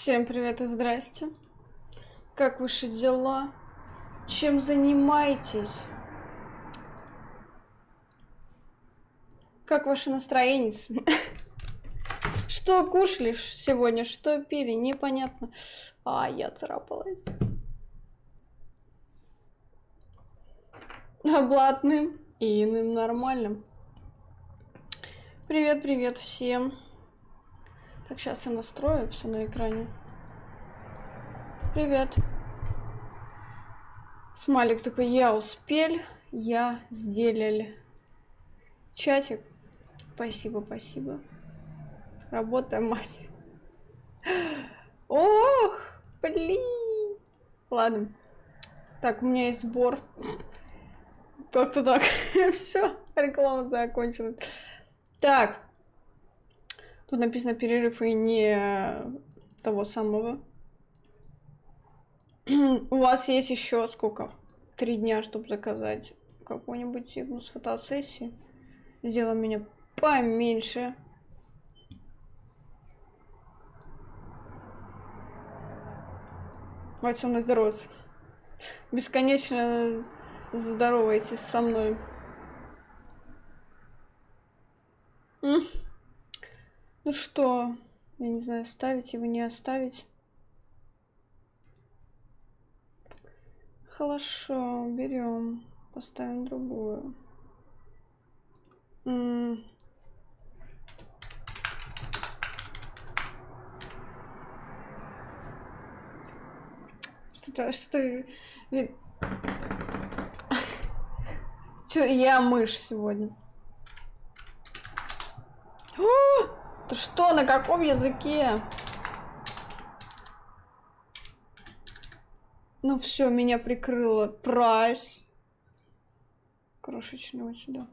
Всем привет и здрасте. Как ваши дела? Чем занимаетесь? Как ваше настроение? Что кушали сегодня? Что пили? Непонятно. Я царапалась. Блатным и иным нормальным. Привет, привет всем. Так, сейчас я настрою все на экране. Привет. Смайлик такой, я успел, я сделал. Чатик. Спасибо, спасибо. Работаем, мать. Ох, блин. Ладно. Так, у меня есть сбор. Как-то так. Все, реклама закончилась. Так. Тут написано перерыв и не того самого. У вас есть еще сколько? 3 дня, чтобы заказать какую-нибудь сигну с фотосессии. Сделай меня поменьше. Давайте со мной здороваться. Бесконечно здоровайтесь со мной. Ну что, я не знаю, ставить его, не оставить. Хорошо, берем, поставим другую. Что-то... Чё, я мышь сегодня. Ты что, на каком языке? Ну все, меня прикрыло. Прайс. Крошечного сюда.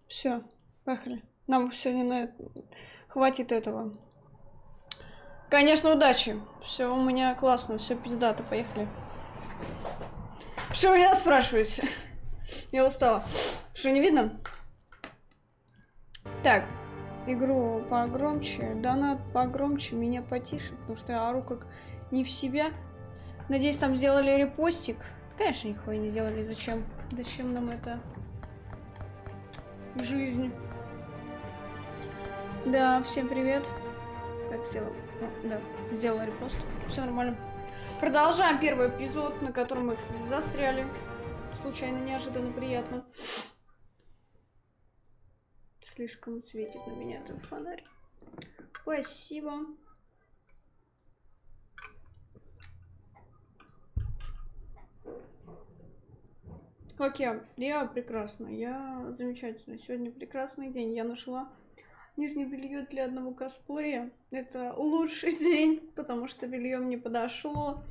Все, поехали. Нам сегодня на... хватит этого. Конечно, удачи. Все у меня классно, все пиздато, поехали. Что вы меня спрашиваете? Я устала. Что, не видно? Так, игру погромче, донат погромче, меня потише, потому что я ору как не в себя. Надеюсь, там сделали репостик. Конечно, нихуя не сделали. Зачем? Зачем нам это в жизни? Да, всем привет. Так, сделал. Да, сделала репост. Все нормально. Продолжаем первый эпизод, на котором мы, кстати, застряли. Случайно, неожиданно, приятно. Слишком светит на меня этот фонарь. Спасибо. Как я? Я прекрасно. Я замечательно. Сегодня прекрасный день. Я нашла нижнее белье для одного косплея. Это лучший день, потому что белье мне подошло.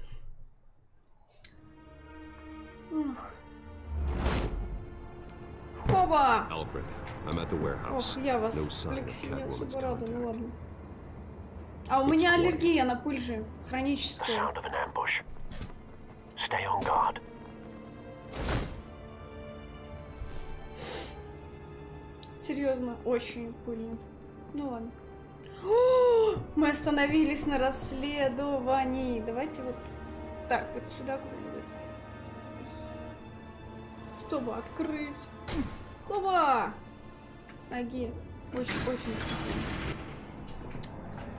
Ух. Хоба! Ох, я вас флексию особо рада, ну ладно. А у меня аллергия на пыль же, хроническая. Серьезно, очень пыльно. Ну ладно. О, мы остановились на расследовании. Давайте вот так, вот сюда куда-нибудь. Чтобы открыть. Хоба! С ноги. Очень.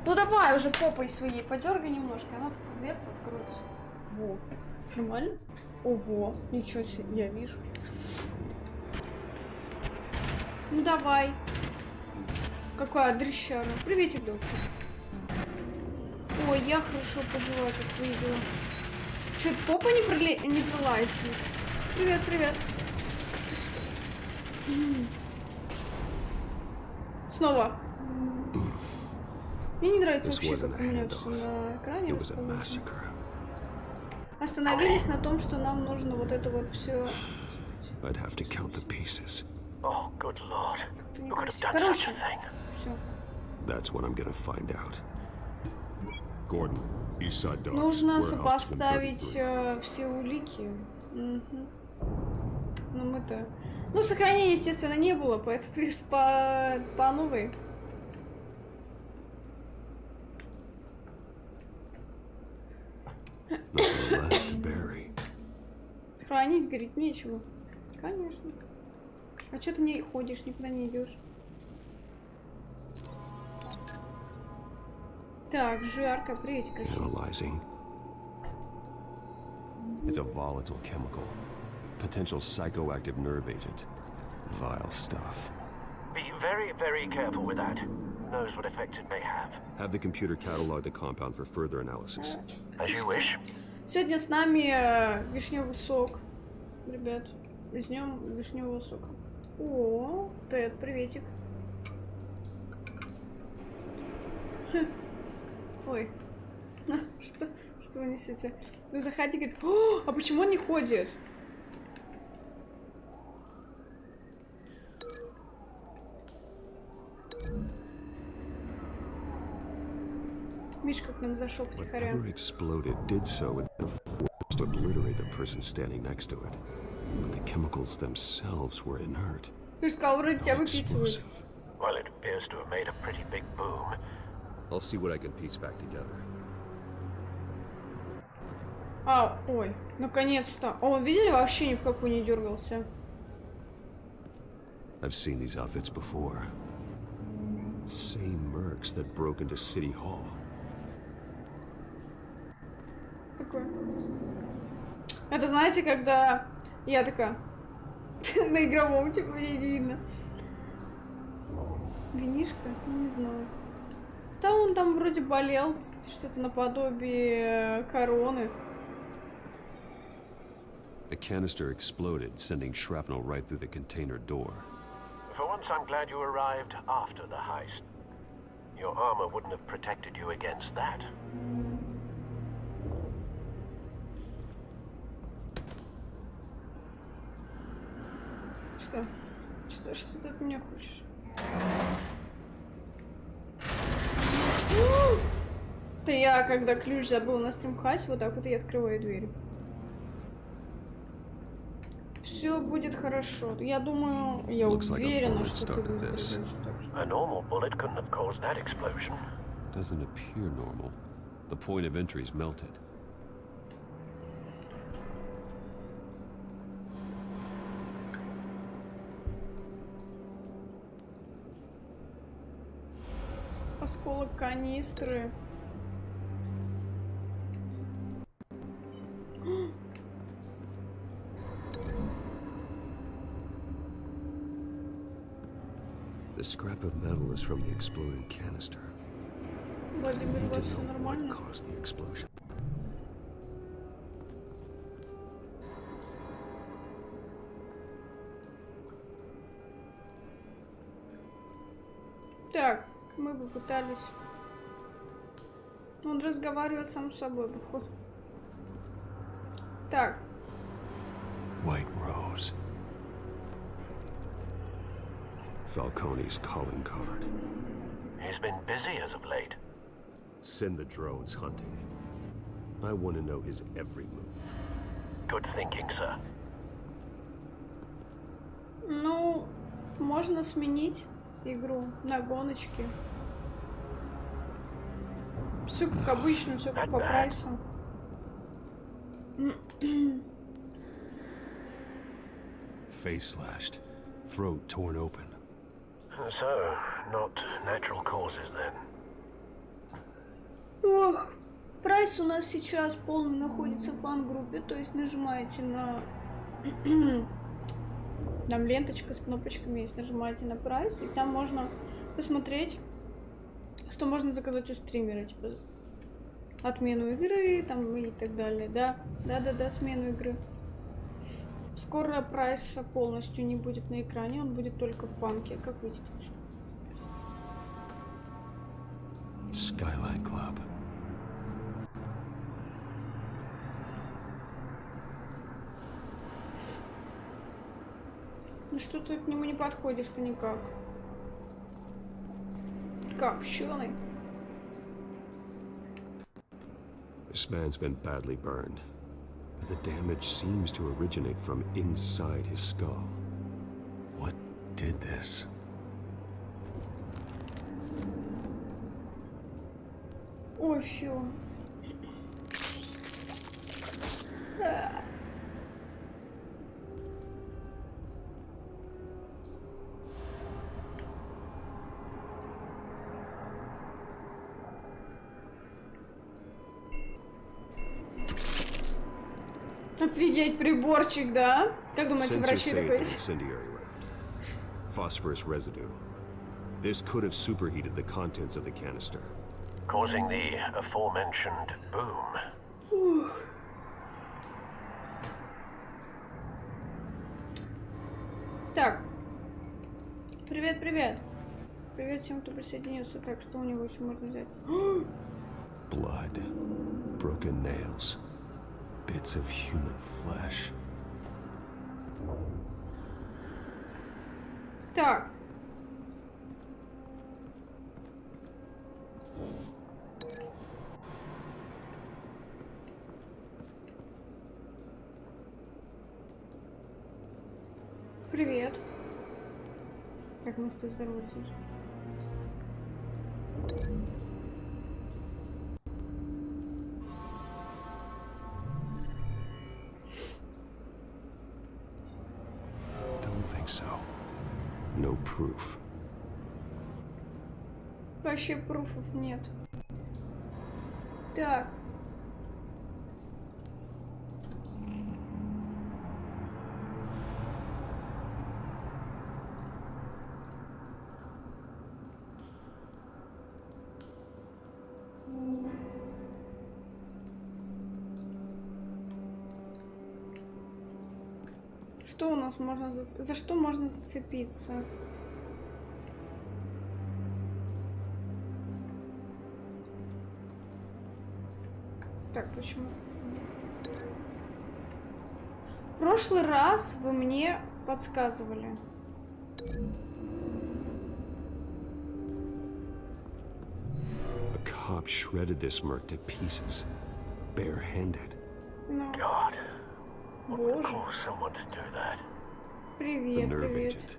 Ну давай уже попой своей подергай немножко. Она так дверца откроется. Во. Нормально? Ого. Ничего себе, я вижу. Ну давай. Какая дрищара. Приветик, доктор. Ой, я хорошо пожила, как видела. Чё-то попа не пролазит. Привет, привет. Снова. Мне не нравится вообще, как у меня все на экране. Остановились на том, что нам нужно вот это вот все. Короче, все. Нужно сопоставить все улики. это... Ну, сохранения, естественно, не было, поэтому по новой. Хранить, говорит, нечего. Конечно. А что ты не ходишь, никуда не идешь? Так, жарко, привет, красиво. It's a volatile chemical. Potential psychoactive nerve agent. Vile stuff. Be very, very careful with that. Who knows what effect it may have. Have the computer catalog the compound for further analysis. As you wish. Сегодня с нами вишневый сок. Ребят, возьмем вишневого сока. О, Тед, приветик. Ой. Что вы несете? Вы заходите, говорит, о, а почему он не ходит? Мишка к нам зашел втихаря. Whatever exploded did so with the force to obliterate the person standing next to it. But the chemicals themselves were inert. Ты же сказал, вроде тебя выписывают. Well, it appears to have made a pretty big boom. I'll see what I can piece back together. А, ой, наконец-то. О, видели, вообще ни в какую не дергался. I've seen these outfits before. Same mercs that broke into City Hall. Какой? Это знаете, когда я такая на игровом, типа, мне не видно. Винишка? Ну, не знаю. Да он там вроде болел, что-то наподобие короны. The canister exploded, sending shrapnel right through the container door. For once, I'm glad you arrived after the heist. Your armor wouldn't have protected you against that. Что ты от меня хочешь? Да я, когда ключ забыл на стримхасе, вот так вот я открываю дверь. Все будет хорошо. Я думаю, я уверена, что ты будешь. A normal bullet couldn't have caused that explosion. Doesn't appear normal. The point of entry's melted. Осколок канистры. The scrap of metal is from the exploded canister. Владимир, у Need to вас все know what нормально? caused the explosion. Так, мы бы пытались. Он разговаривает сам с собой, походу. Так. White Rose. Falcone's calling card. He's been busy as of late. Send the drones hunting. I want to know his every move. Good thinking, sir. Ну, можно сменить игру на гоночки. Все как обычно, все как по прайсу. Face slashed, throat torn open. So, not natural causes then. Ох, прайс у нас сейчас полный находится в фан-группе, то есть нажимаете на... Там ленточка с кнопочками есть, нажимаете на прайс, и там можно посмотреть, что можно заказать у стримера, типа отмену игры, там и так далее, да, смену игры. Скоро прайса полностью не будет на экране, он будет только в фанке, как видите. Skyline Club. Ну что ты к нему не подходишь-то никак? Как, пчёный? This man's been badly burned. The damage seems to originate from inside his skull. What did this? Ой, фу. Офигеть, приборчик, да? Как думаете, врачи такой? Phosphorus residue. This could have superheated the contents of the canister, causing the aforementioned boom. Так. Привет, привет. Привет всем, кто присоединился. Так, что у него еще можно взять? Blood, broken nails, bits of human flesh. Так. Привет. Как мы с тобой здороваемся уже? Don't think so. No proof. Вообще пруфов нет. Так. Что у нас можно за что можно зацепиться? Так, почему? В прошлый раз вы мне подсказывали. A cop shredded this merc to pieces, barehanded. Ну, God, what would боже. cause someone to do that? The Привет, nerve привет. agent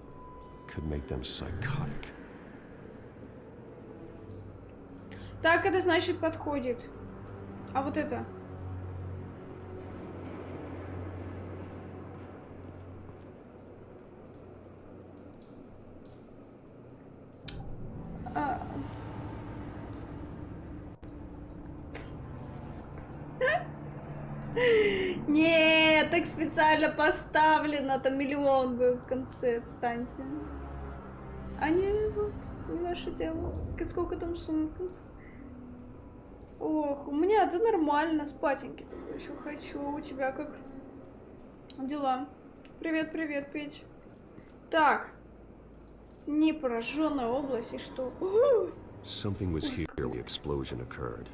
could make them psychotic. Так, это значит подходит. А вот это? Нет, так специально поставлено, там миллион был в конце, отстаньте. А не, вот, не ваше дело. Сколько там сумм в конце? Ох, у меня это нормально, спатеньки еще хочу. У тебя как дела? Привет, привет, Петь. Так, не пораженная область и что? Something was here when the explosion occurred.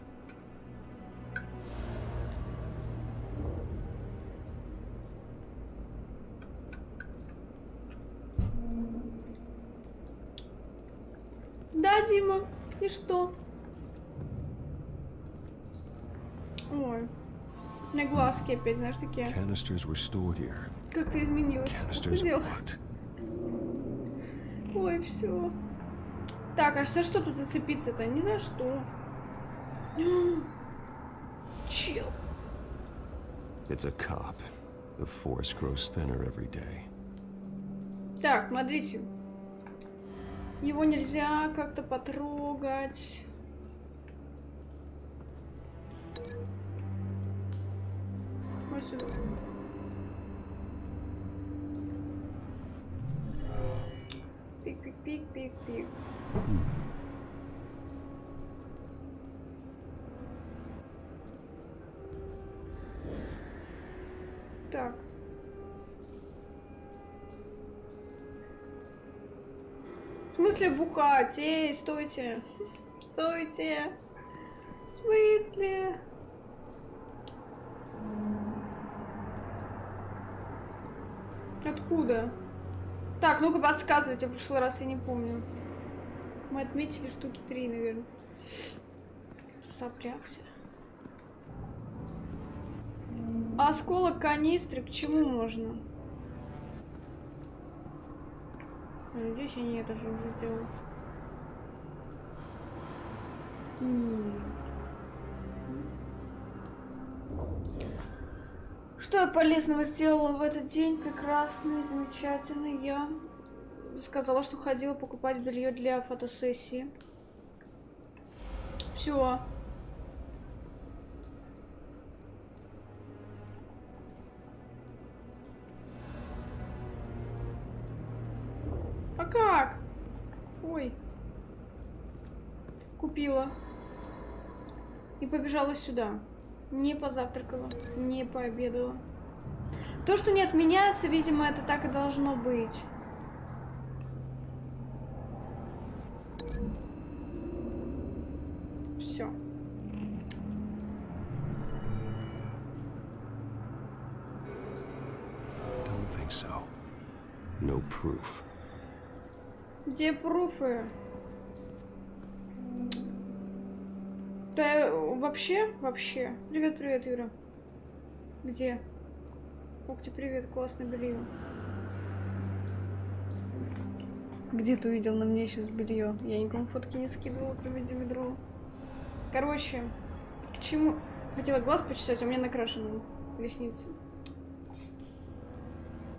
Да, Дима, и что? Ой, у меня глазки опять, знаешь, такие. Canisters were stored here. Как ты изменилась? Canisters Сделал. locked. Ой, все. Так, а за что тут зацепиться-то? Ни за что. Чел. It's a cop. The force grows thinner every day. Так, смотрите. Его нельзя как-то потрогать. Вот сюда. Пик-пик-пик-пик-пик. Так. В смысле бухать? Эй, стойте. Стойте. В смысле? Откуда? Так, ну-ка подсказывайте, в прошлый раз я не помню. Мы отметили штуки 3, наверное. Соплях все. А осколок канистры к чему можно? Надеюсь, они это же уже сделали. Нет. Что я полезного сделала в этот день? Прекрасный, замечательный. Я сказала, что ходила покупать белье для фотосессии. Все. А как? Ой. Купила. И побежала сюда. Не позавтракала, не пообедала. То, что не отменяется, видимо, это так и должно быть. Все. Don't think so. No proof. Где пруфы? Да вообще? Привет, привет, Юра. Где? Ух ты, привет, классное белье. Где ты увидел на мне сейчас белье? Я никому фотки не скидывала, кроме DemidroL. Короче, к чему? Хотела глаз почесать, а у меня накрашены ресницы.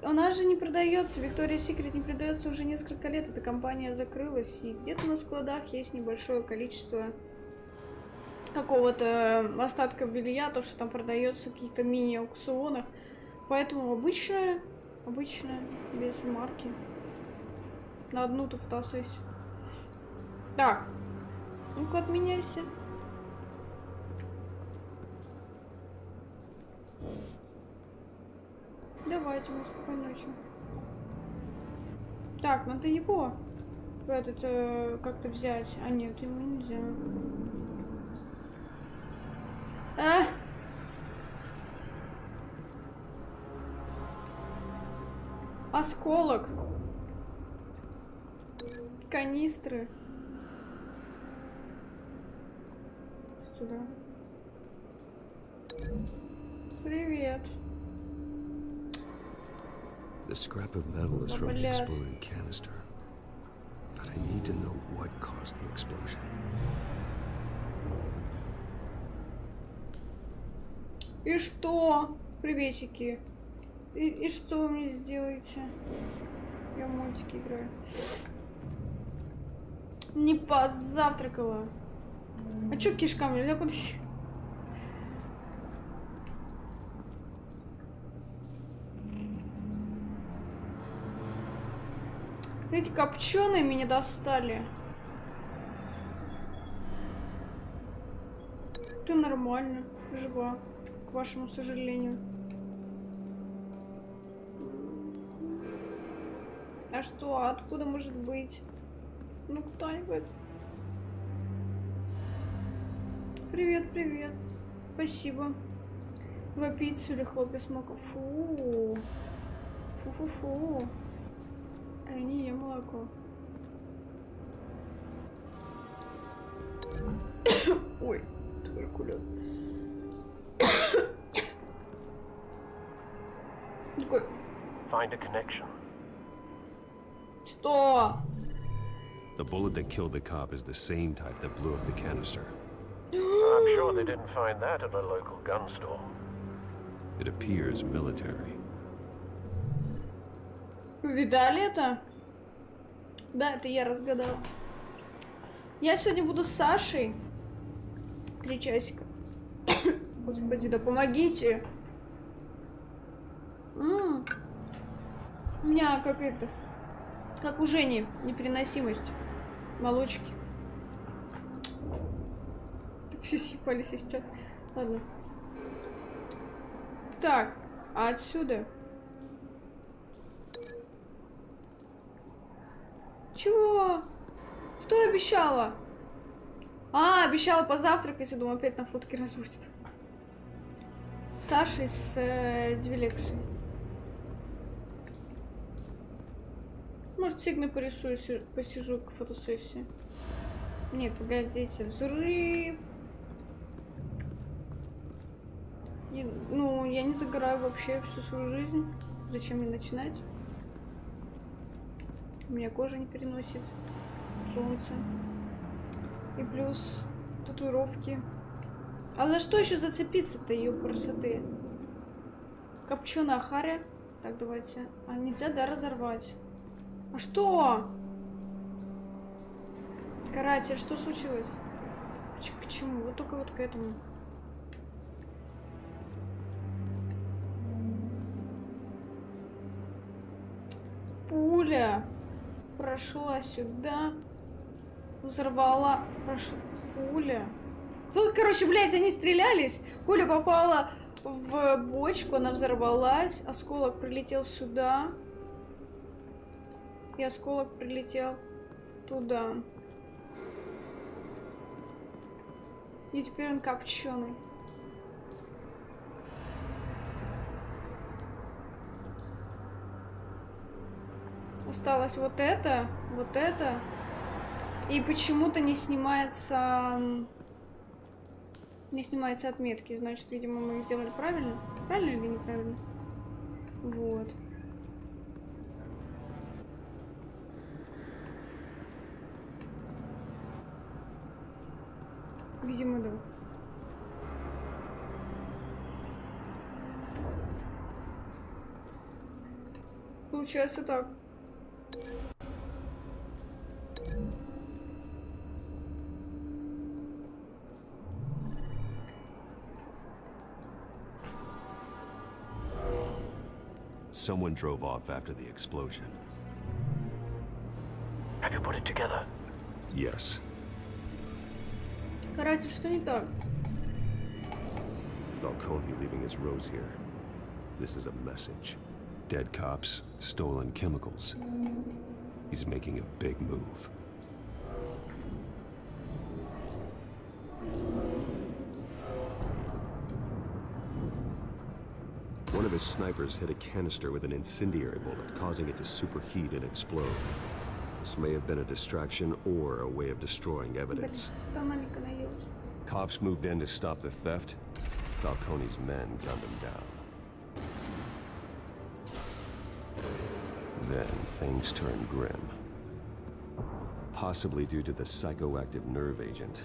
У нас же не продается, Victoria's Secret не продается уже несколько лет, эта компания закрылась, и где-то на складах есть небольшое количество какого-то остатка белья, то, что там продается в каких-то мини-аукционах. Поэтому обычная, без марки. На одну-то втасывайся. Так, ну-ка отменяйся. Давайте, может, спокойной ночи. Так, надо его в этот как-то взять. А нет, ему нельзя. Осколок. Канистры. Сюда. Привет. The scrap of metal is from the exploding canister. But I need to know what caused the explosion. И что? Приветики. И что вы мне сделаете? Я в мультики играю. Не позавтракала. А чё кишками? Нельзя куда-то... Эти копченые меня достали. Ты нормально, жива, к вашему сожалению. А что? Откуда может быть? Ну, кто-нибудь? Привет, привет. Спасибо. 2 пиццы или хлопья с молоком. Фу. Фу-фу-фу. Я не ем молоко. Ой, туберкулез. Такой. Find a connection. Что? The bullet that killed the cop is the same type that blew up the canister. I'm sure they didn't find that at a local gun store. It appears military. Видали это? Да, это я разгадала. Я сегодня буду с Сашей. 3 часика. Господи, да помогите. У меня как это... Как у Жени, непереносимость молочки. Все сипались сейчас. Ладно. Так, а отсюда? Чего? Что я обещала? А, обещала позавтракать, я думаю, опять на фотке разводит. Сашей с Двилекса. Может, сигны порисую, посижу к фотосессии. Нет, погодите, взрыв. Ну, я не загораю вообще всю свою жизнь. Зачем мне начинать? У меня кожа не переносит солнце. И плюс татуировки. А за что еще зацепиться-то, ее красоты? Копченая харя. Так, давайте. А нельзя, да, разорвать? А что? Каратель, что случилось? К чему? Вот только вот к этому. Пуля прошла сюда. Взорвала. Прошла пуля. Кто-то, короче, блядь, они стрелялись. Пуля попала в бочку, она взорвалась. Осколок прилетел сюда. И осколок прилетел туда. И теперь он копченый. Осталось вот это. И почему-то не снимается... Не снимаются отметки. Значит, видимо, мы их сделали правильно. Правильно или неправильно? Вот. Видимо, да. Получается так. Someone drove off after the explosion. Have you put it together? Yes. Каратель, что не так? Falcone leaving his rose here. This is a message. Dead cops, stolen chemicals. He's making a big move. One of his snipers hit a canister with an incendiary bullet, causing it to superheat and explode. This may have been a distraction or a way of destroying evidence. Cops moved in to stop the theft. Falcone's men gunned him down. Then things turned grim. Possibly due to the psychoactive nerve agent.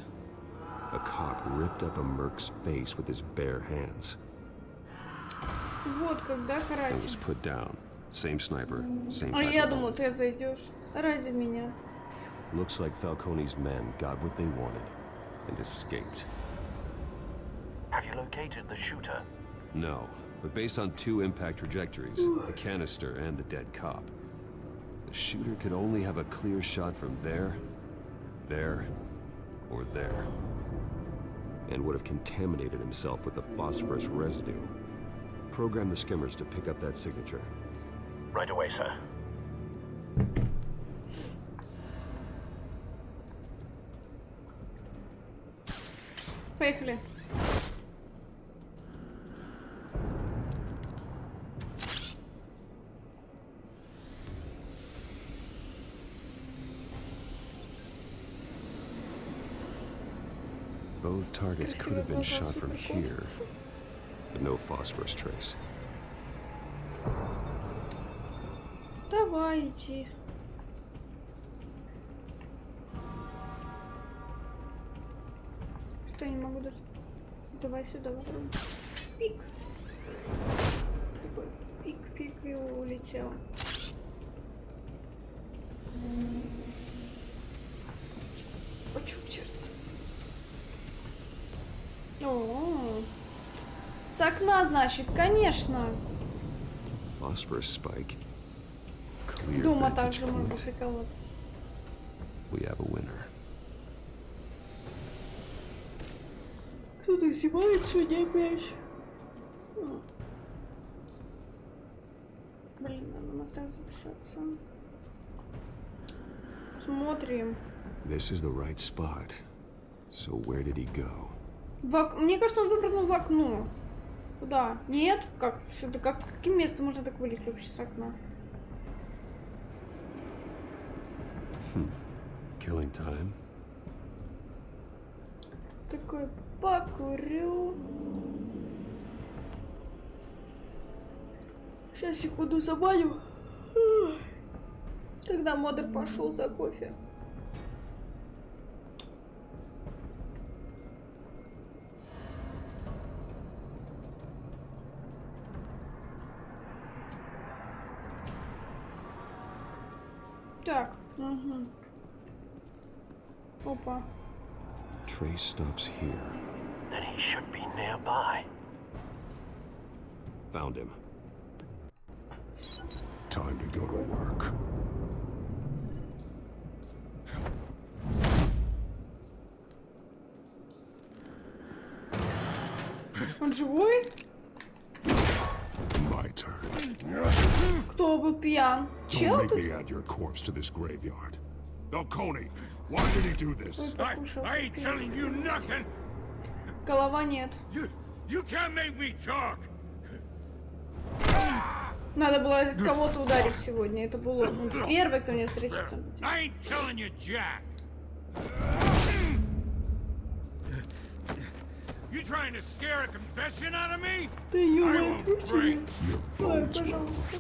A cop ripped up a merc's face with his bare hands. Вот когда And каратель. was put down. Same sniper, same А type я of думал, bullet. ты зайдешь ради меня. Looks like Falcone's men got what they wanted and escaped. Have you located the shooter? No, but based on two impact trajectories, the canister and the dead cop, the shooter could only have a clear shot from there, or there. And would have contaminated himself with the phosphorus residue. Program the skimmers to pick up that signature. Right away, sir. Поехали. Both targets could have been shot from here, but no phosphorus trace. Давай иди. Что я не могу даже... Давай сюда попробуем. Пик. Такой пик-пик и улетел. Почукчерца. О, с окна, значит, конечно. Phosphorus spike. Clear Дома vantage также можно point. приколоться. We have a winner. Кто-то зевает сегодня опять. Блин, надо на так записаться. Смотрим. This is the right spot. So where did he go? Мне кажется, он выпрыгнул в окно. Куда? Нет? Как? Что-то каким местом можно так вылезть вообще с окна? Killing time. Такой покурю. Сейчас секунду забаню. Тогда модер пошел за кофе. Так, угу. Опа. Trace stops here. Then he should be nearby. Found him. Time to go to work. Он живой? My turn. Кто был пьян? Чел Don't make тут? me add your corpse to this graveyard. Falcone, why did he do this? I ain't telling you nothing. Голова нет. You can't make me talk. Надо было кого-то ударить сегодня. Это был он. Первый, кто мне встретился. I ain't telling you, Jack. You trying to scare a confession out of me? Ты I ёбаный, won't отпусти break. меня. Your Ой, bones will. пожалуйста.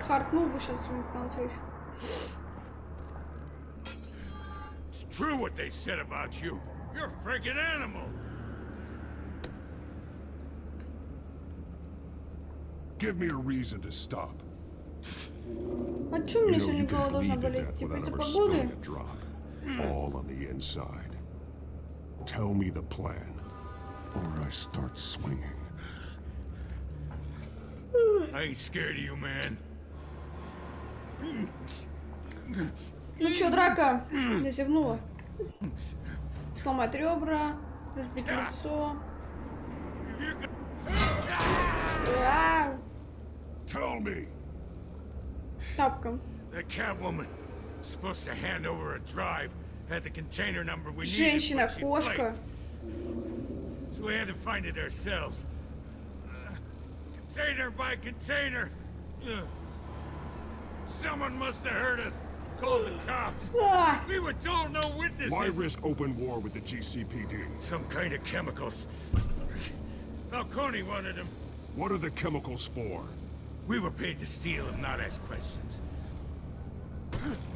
Харкнул бы сейчас ему в конце еще. It's true what they said about you. You're a freaking animal. Give me a reason to stop. А чё You мне know сегодня you голова can должна bleed to болеть? death Типа without из-за ever погоды? spilling a drop. All on the inside. Tell me the plan, or I start swinging. I ain't scared of you, man. Ну чё, драка? Я зевнула. Сломать ребра, разбить лицо. Ау! Tell me. Тапком. That Catwoman was supposed to hand over a drive, had the container number we needed. Женщина, but she кошка. flaked. So we had to find it ourselves. Container by container. Someone must have heard us. Called the cops. А! We were told no witnesses. Why risk open war with the GCPD? Some kind of chemicals. Falcone wanted them. What are the chemicals for? We were paid to steal them, not ask questions.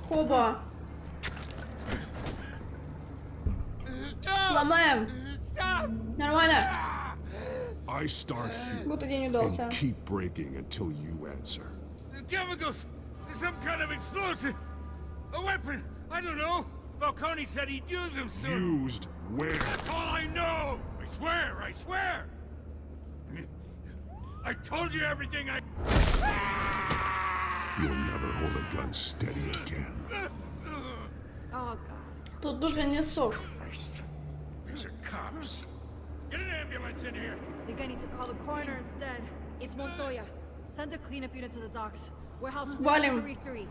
Хоба. Ломаем. Нормально. I start here Будто день удался. and keep breaking until you answer. The chemicals! Some kind of explosive! A weapon! I don't know! Falcone said he'd use them soon! Used where? That's all I know! I swear! I swear! I told you everything I... You'll never hold a gun steady again. Oh god. Тут уже не сок. Christ. These are cops. Get an ambulance in here! You're gonna need to call the coroner instead. It's Montoya. Send a cleanup unit to the docks. Warehouse Валим. 133.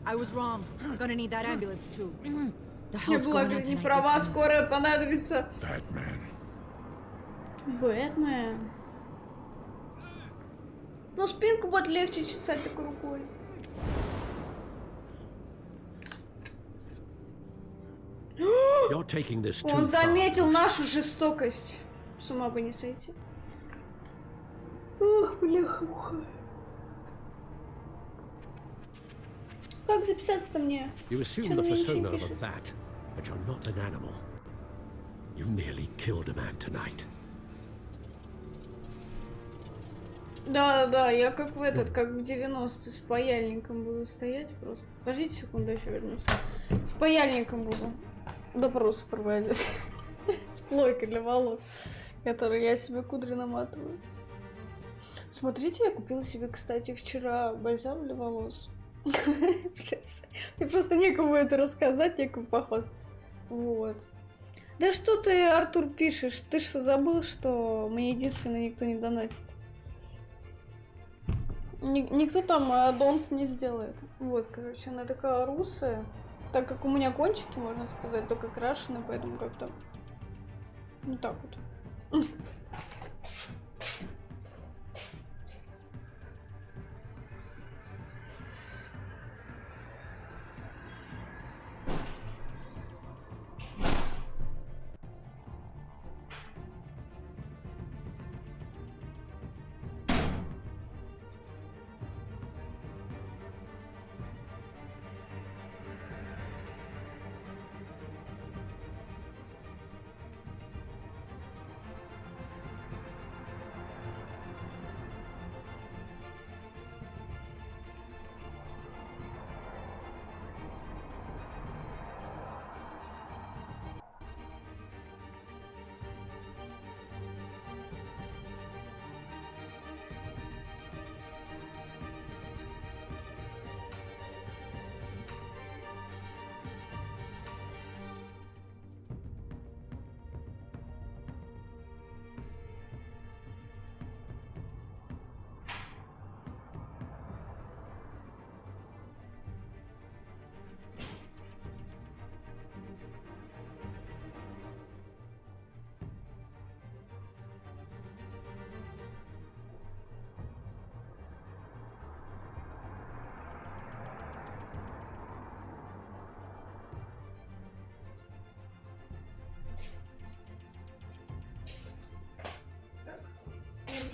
I was wrong. Gonna need that ambulance too. The Я hell's была, going on говорит, не tonight? права, Good скоро понадобится. Batman. Бэтмен. Ну, спинку будет легче чесать такой рукой. You're taking this too Он far. заметил нашу жестокость. С ума бы не сойти. Ох, бляха-муха. Как записаться-то мне? You assume Чё the мне ничего не persona of a пишет? bat, but you're not an animal. You nearly killed a man tonight. Да, я как в этот, как в 90-е, с паяльником буду стоять просто. Подождите секунду, еще вернусь. С паяльником буду допросы проводить. С плойкой для волос, которую я себе кудри наматываю. Смотрите, я купила себе, кстати, вчера бальзам для волос. Мне просто некому это рассказать, некому похвастаться. Вот. Да что ты, Артур, пишешь? Ты что, забыл, что мне единственно никто не донатит? Никто там донт не сделает. Вот, короче, она такая русая. Так как у меня кончики, можно сказать, только крашены, поэтому как-то... Ну так вот.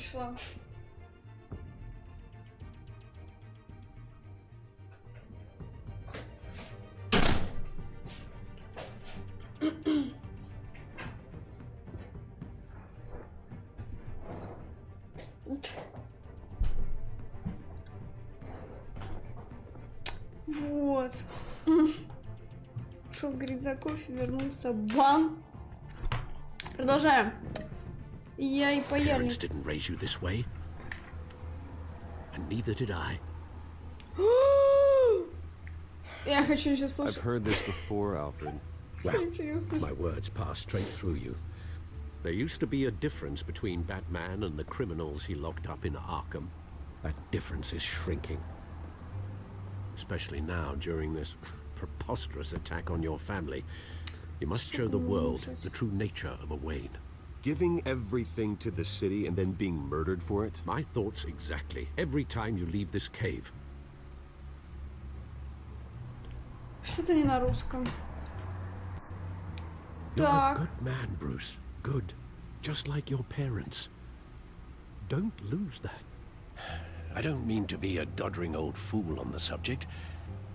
пришла. Вот. Шел, говорит, за кофе, вернулся. Бам! Продолжаем. Я и паяльник. Parents didn't raise you this way, and neither did I. Я хочу еще I've слушать. heard this before, Alfred. Well, my words pass straight through you. There used to be a difference between Batman and the criminals he locked up in Arkham. That difference is shrinking. Especially now, during this preposterous attack on your family. You must show the world the true nature of a Wayne. Giving everything to the city and then being murdered for it? My thoughts exactly. Every time you leave this cave. Что-то не на русском. You're a Так. good man, Bruce. Good. Just like your parents. Don't lose that. I don't mean to be a doddering old fool on the subject,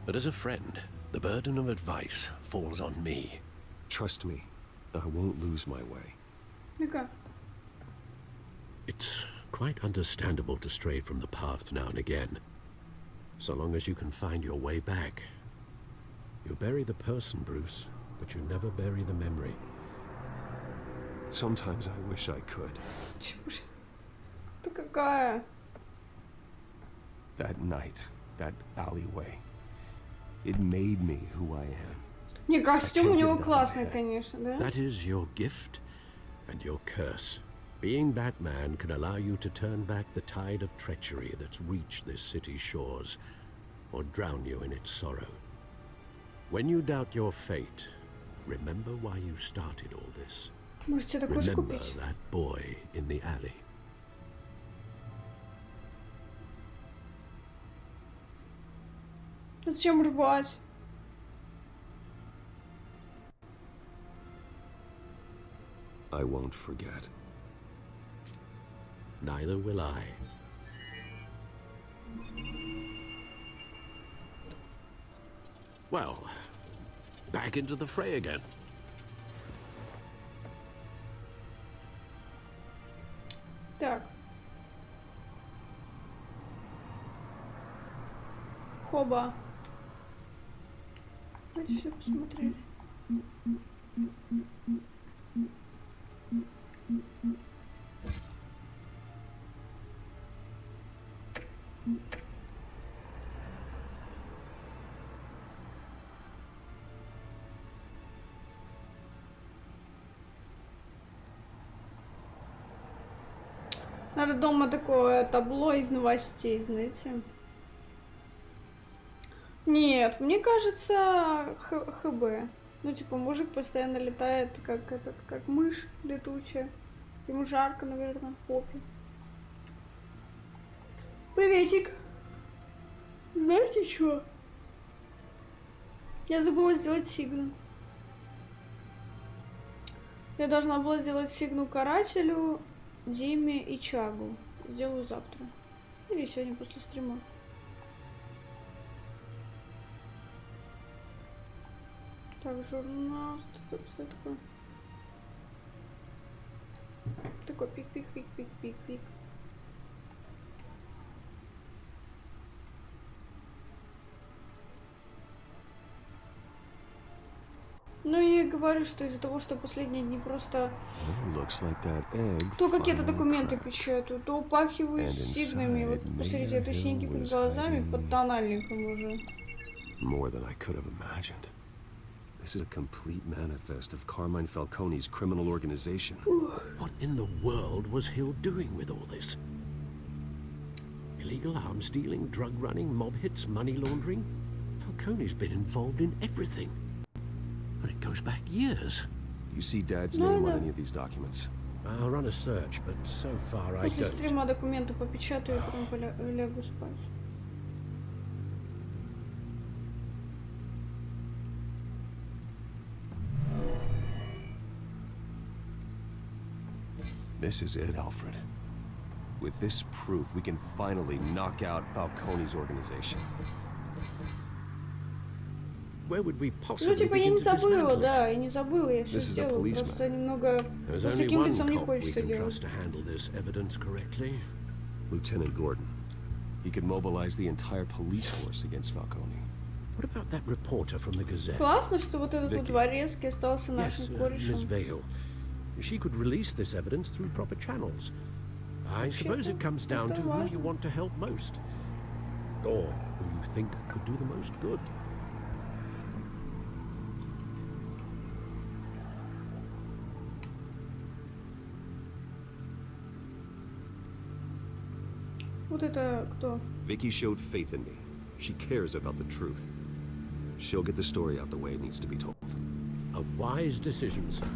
but as a friend, the burden of advice falls on me. Trust me, I won't lose my way. Ну-ка. It's quite understandable to stray from the path now and again. So long as you can find your way back. You bury the person, Bruce, but you never bury the memory. Sometimes I wish I could. Чушь. Ты какая? That night, that alleyway, it made me who I am. Не, костюм у него That классный, конечно, да? That is your gift and your curse. Being Batman can allow you to turn back the tide of treachery that's reached this city's shores, or drown you in its sorrow. When you doubt your fate, remember why you started all this. Может, тебе такой же Remember купить? that boy in the alley. Зачем рвать? I won't forget. Neither will I. Well, back into the fray again. Так. Хоба. Давайте все посмотрели. Надо дома такое табло из новостей, знаете. Нет, мне кажется, ХБ. Ну, типа, мужик постоянно летает, как мышь летучая. Ему жарко, наверное, в попе. Приветик. Знаете что? Я забыла сделать сигну. Я должна была сделать сигну карателю, Диме и Чагу. Сделаю завтра. Или сегодня после стрима. Так, журнал, что это такое? Такой пик-пик-пик-пик-пик-пик. Ну и говорю, что из-за того, что последние дни просто то какие-то документы печатают, то упахивают сигнами. Вот посмотрите, это синяки под глазами, под тональником уже. This is a complete manifest of Carmine Falcone's criminal organization. What in the world was Hill doing with all this? Illegal arms dealing, drug running, mob hits, money laundering? Falcone's been involved in everything. And it goes back years. You see Dad's name on any of these documents? I'll run a search, but so far I После don't. стрима документы попечатаю и потом лягу спать. This is it, Alfred. With this proof, we can finally knock out Falcone's organization. Where would we Ну, possibly типа, я begin не to забыла, dismantle it? да, я не забыла, я все This is a сделала. policeman. Просто немного... There's С only таким one лицом не cop we хочется can делать. trust to handle this evidence correctly. Lieutenant Gordon. He could mobilize the entire police force against Falcone. What about that reporter from the Gazette? Классно, что вот этот вот Вики. дворецкий остался Yes, нашим Miss корешем. Vale. She could release this evidence through proper channels. I suppose it comes down to who you want to help most. Or who you think could do the most good. Вот это кто? Vicky showed faith in me. She cares about the truth. She'll get the story out the way it needs to be told. A wise decision, sir.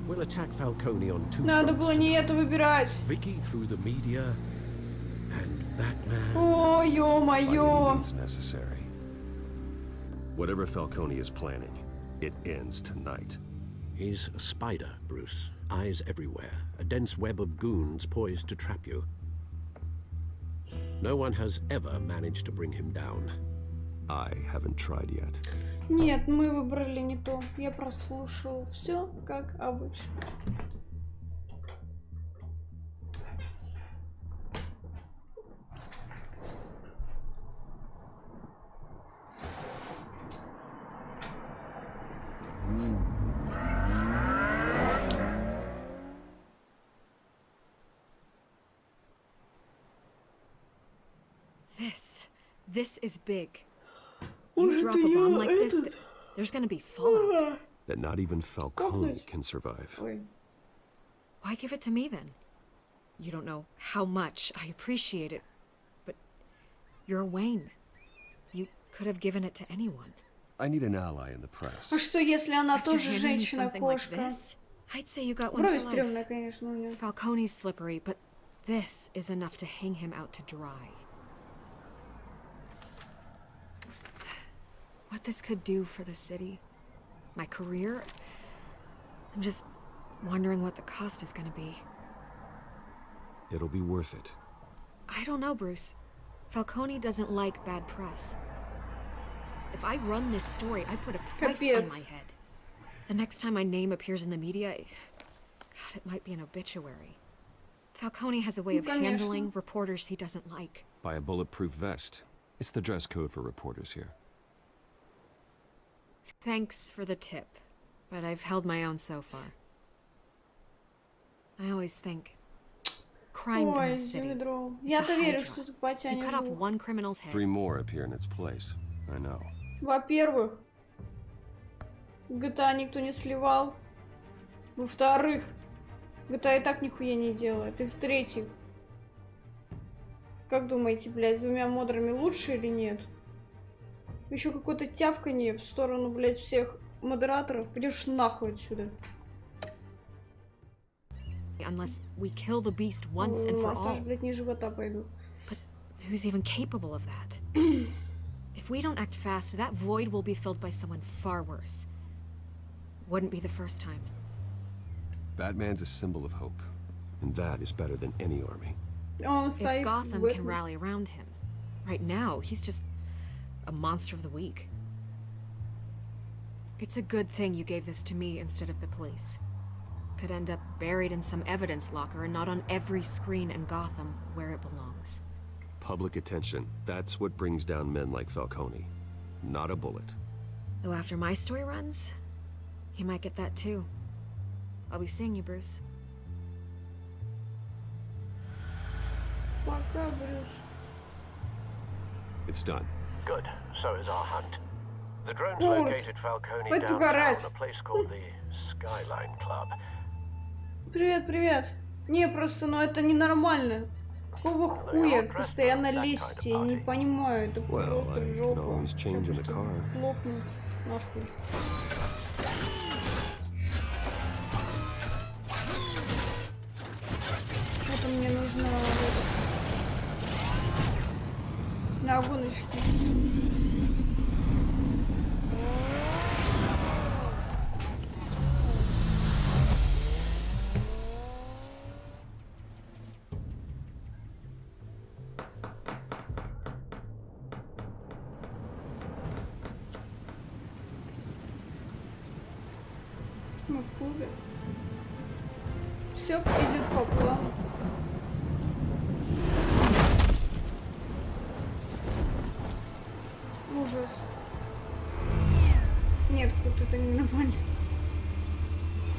We'll attack Falcone on two Надо fronts было не это выбирать. Vicky through the media and Batman. О, By any ё-моё. means necessary. Whatever Falcone is planning, it ends tonight. He's a spider, Bruce. Eyes everywhere. A dense web of goons poised to trap you. No one has ever managed to bring him down. I haven't tried yet. Нет, мы выбрали не то. Я прослушал все как обычно. This is big. Может, You drop a bomb like this, there's gonna be fallout. That not even Falcone can survive. Ой. Why give it to me then? You don't know how much I appreciate it, but you're a Wayne. You could have given it to anyone. I need an ally in the press. А что, если она After тоже handing me something like женщина-кошка? this, I'd say you got one Брови for life. стрёмная, конечно, у неё. Falcone's slippery, but this is enough to hang him out to dry. What this could do for the city, my career, I'm just wondering what the cost is gonna be. It'll be worth it. I don't know, Bruce. Falcone doesn't like bad press. If I run this story, I put a price on Капец. my head. The next time my name appears in the media, God, it might be an obituary. Falcone has a way of Конечно. handling reporters he doesn't like. Buy a bulletproof vest. It's the dress code for reporters here. Thanks for the tip, but I've held my own so far. I always think, crime in Ой, this city. DemidroL. It's Я-то a верю, hydra. что ты You потянешь cut off звук. one criminal's head. 3 more appear in its place. I know. Во-первых, GTA никто не сливал. Во-вторых, GTA и так нихуя не делает. И в-третьих, как думаете, блядь, с 2 модерами лучше или нет? Еще какое-то тявканье в сторону, блядь, всех модераторов. Пойдешь нахуй отсюда. Unless we kill the beast once and for Массаж, all. блядь, не живота пойду. Who's even capable of that? If we don't act fast, that void will be filled by someone far worse. Wouldn't be the first time. Batman's a symbol of hope. And that is better than any army. Он If стоит Gotham в can этом. rally around him. Right now, he's just a monster of the week. It's a good thing you gave this to me instead of the police. Could end up buried in some evidence locker and not on every screen in Gotham where it belongs. Public attention. That's what brings down men like Falcone. Not a bullet. Though after my story runs, he might get that too. I'll be seeing you, Bruce. Пока, Брюс. It's done. Good. So is our hunt. The drones Kurt, located Falcone пойду downtown, угорать. a place called the Skyline Club. Привет, привет. Не, просто, ну это ненормально. Какого хуя постоянно лезть? Я не понимаю, это Well, просто I can жопа. always change in Ща a просто car. хлопну. Нахуй. Это мне нужно на гоночке. Мы в клубе. Все идет по плану. Ужас. Нет, тут это не нормально.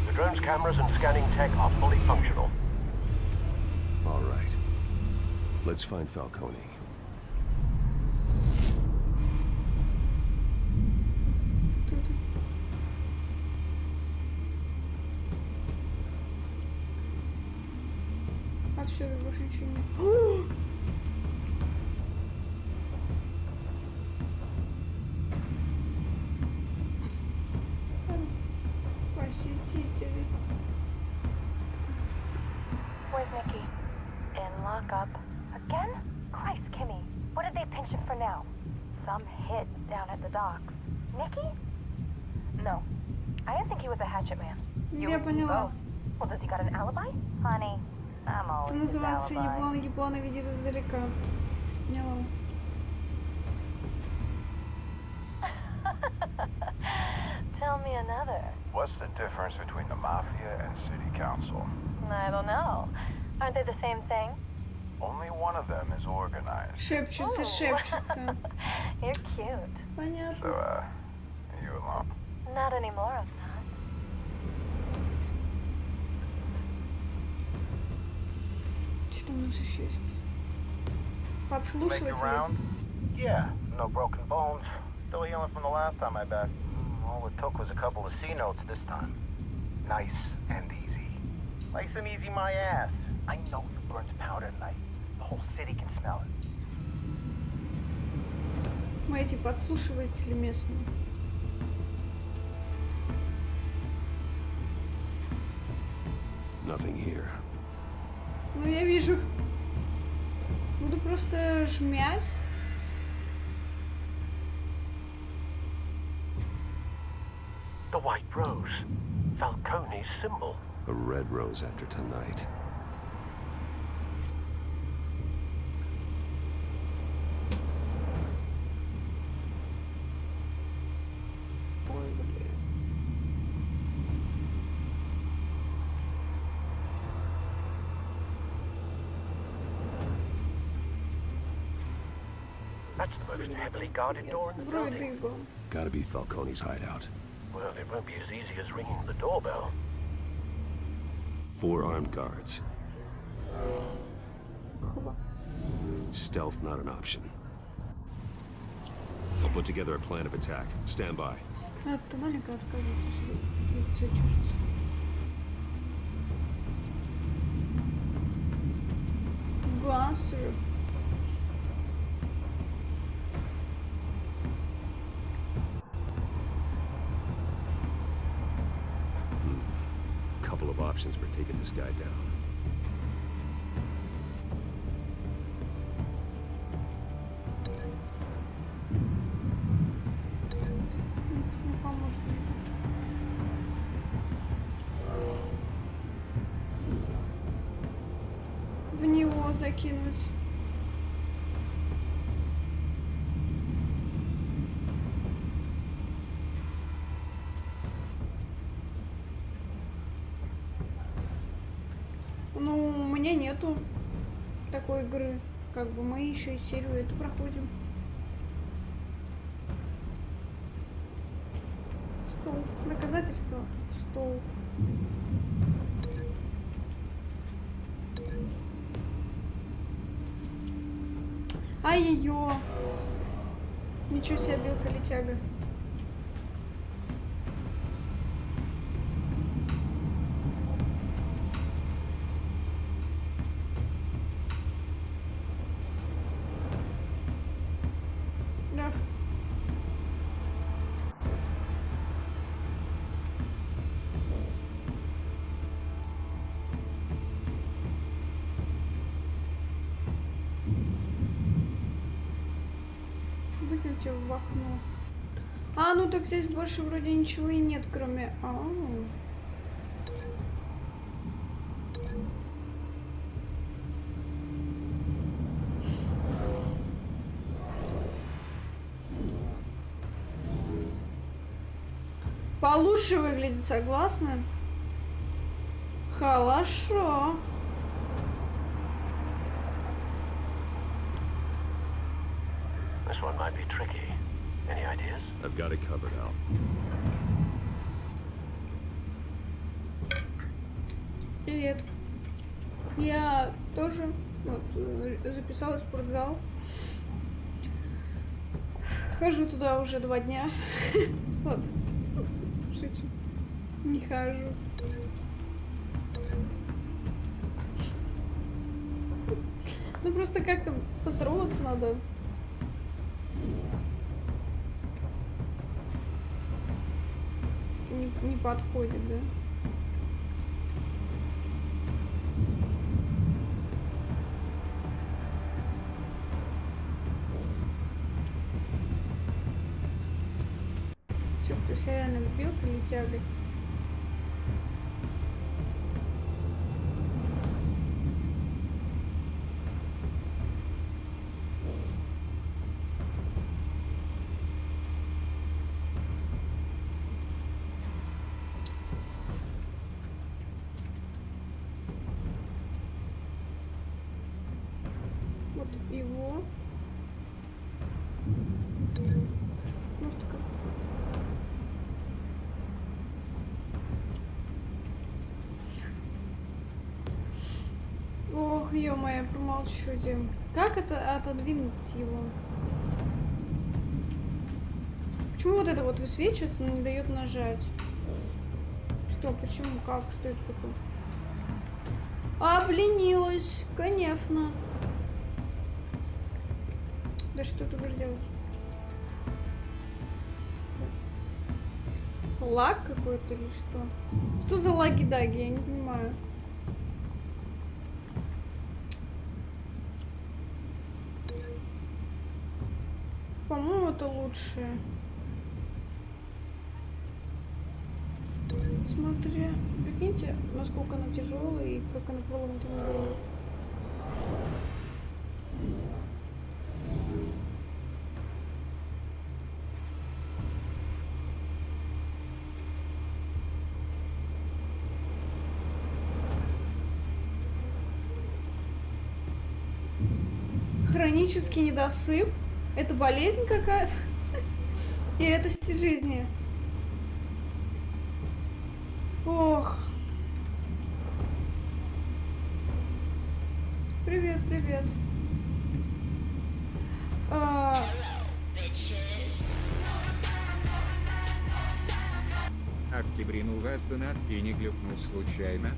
The drone's cameras and scanning tech are fully functional. All right. Let's find Falcone. Тут. Отсюда больше ничего нет. Посетители. Where's Nikki? In lockup. Again? Christ, Kimmy. What did they pinch him for now? Some hit down at the docks. Nikki? No. I didn't think he was a hatchet man. Я поняла. Well, does he got an alibi? Honey, I'm always Это his называется alibi. еблан видит издалека. Поняла. Tell me another. What's the difference between the Mafia and City Council? I don't know. Aren't they the same thing? Only one of them is organized. Шепчутся, шепчутся. You're cute. Понятно. So, are you alone? Not anymore, I'm not. Что у нас еще есть? Make Подслушиватели. your round? Yeah, no broken bones. Still healing from the last time I bet. All it took was a couple of C notes this time. Nice and easy. Nice and easy my ass. I know you burned powder tonight. The whole city can smell it. Мы эти подслушиватели местные. Nothing here. Ну, я вижу. Буду просто жмять. The white rose. Falcone's symbol. A red rose after tonight. Ой, блин. That's the most heavily guarded door in the Вроде building. бы. Gotta be Falcone's hideout. Well, it won't be as easy as ringing the doorbell. 4 armed guards. Хоба. Stealth not an option. I'll put together a plan of attack. Stand by. От маленького отказывается себе. Лицо чешется. Гуансер. Couple of options for taking this guy down. Не поможет мне это. В него закинуть. Ну, у меня нету такой игры. Как бы мы еще и серию эту проходим. Стол. Доказательства. Стол. Ай-ё-ё. Ничего себе, белка-летяга. Да. Выкиньте в окно. А, ну так здесь больше вроде ничего и нет, кроме... Получше выглядит, согласна? Хорошо. This one might be tricky. Any ideas? I've got it covered, Al. Привет. Я тоже вот, записалась в спортзал. Хожу туда уже 2 дня. Вот. Шучу. Не хожу. Ну просто как-то поздороваться надо. Не подходит, да? Чё, профессионально любил или тягой? Вот его. Может, как... Ох, ё-моё, промолчу, Дим. Как это отодвинуть его? Почему вот это вот высвечивается, но не дает нажать? Что, почему, как, что это такое? Обленилась, конечно. Да что ты будешь делать? Лаг какой-то или что? Что за лаги-даги? Я не понимаю. По-моему, это лучше. Смотри, прикиньте, насколько она тяжелая и как она проломит ему голову. Хронический недосып? Это болезнь какая-то? Или это стиль жизни? Ох. Привет, привет. Октябрин у вас донат и не глюкнул случайно.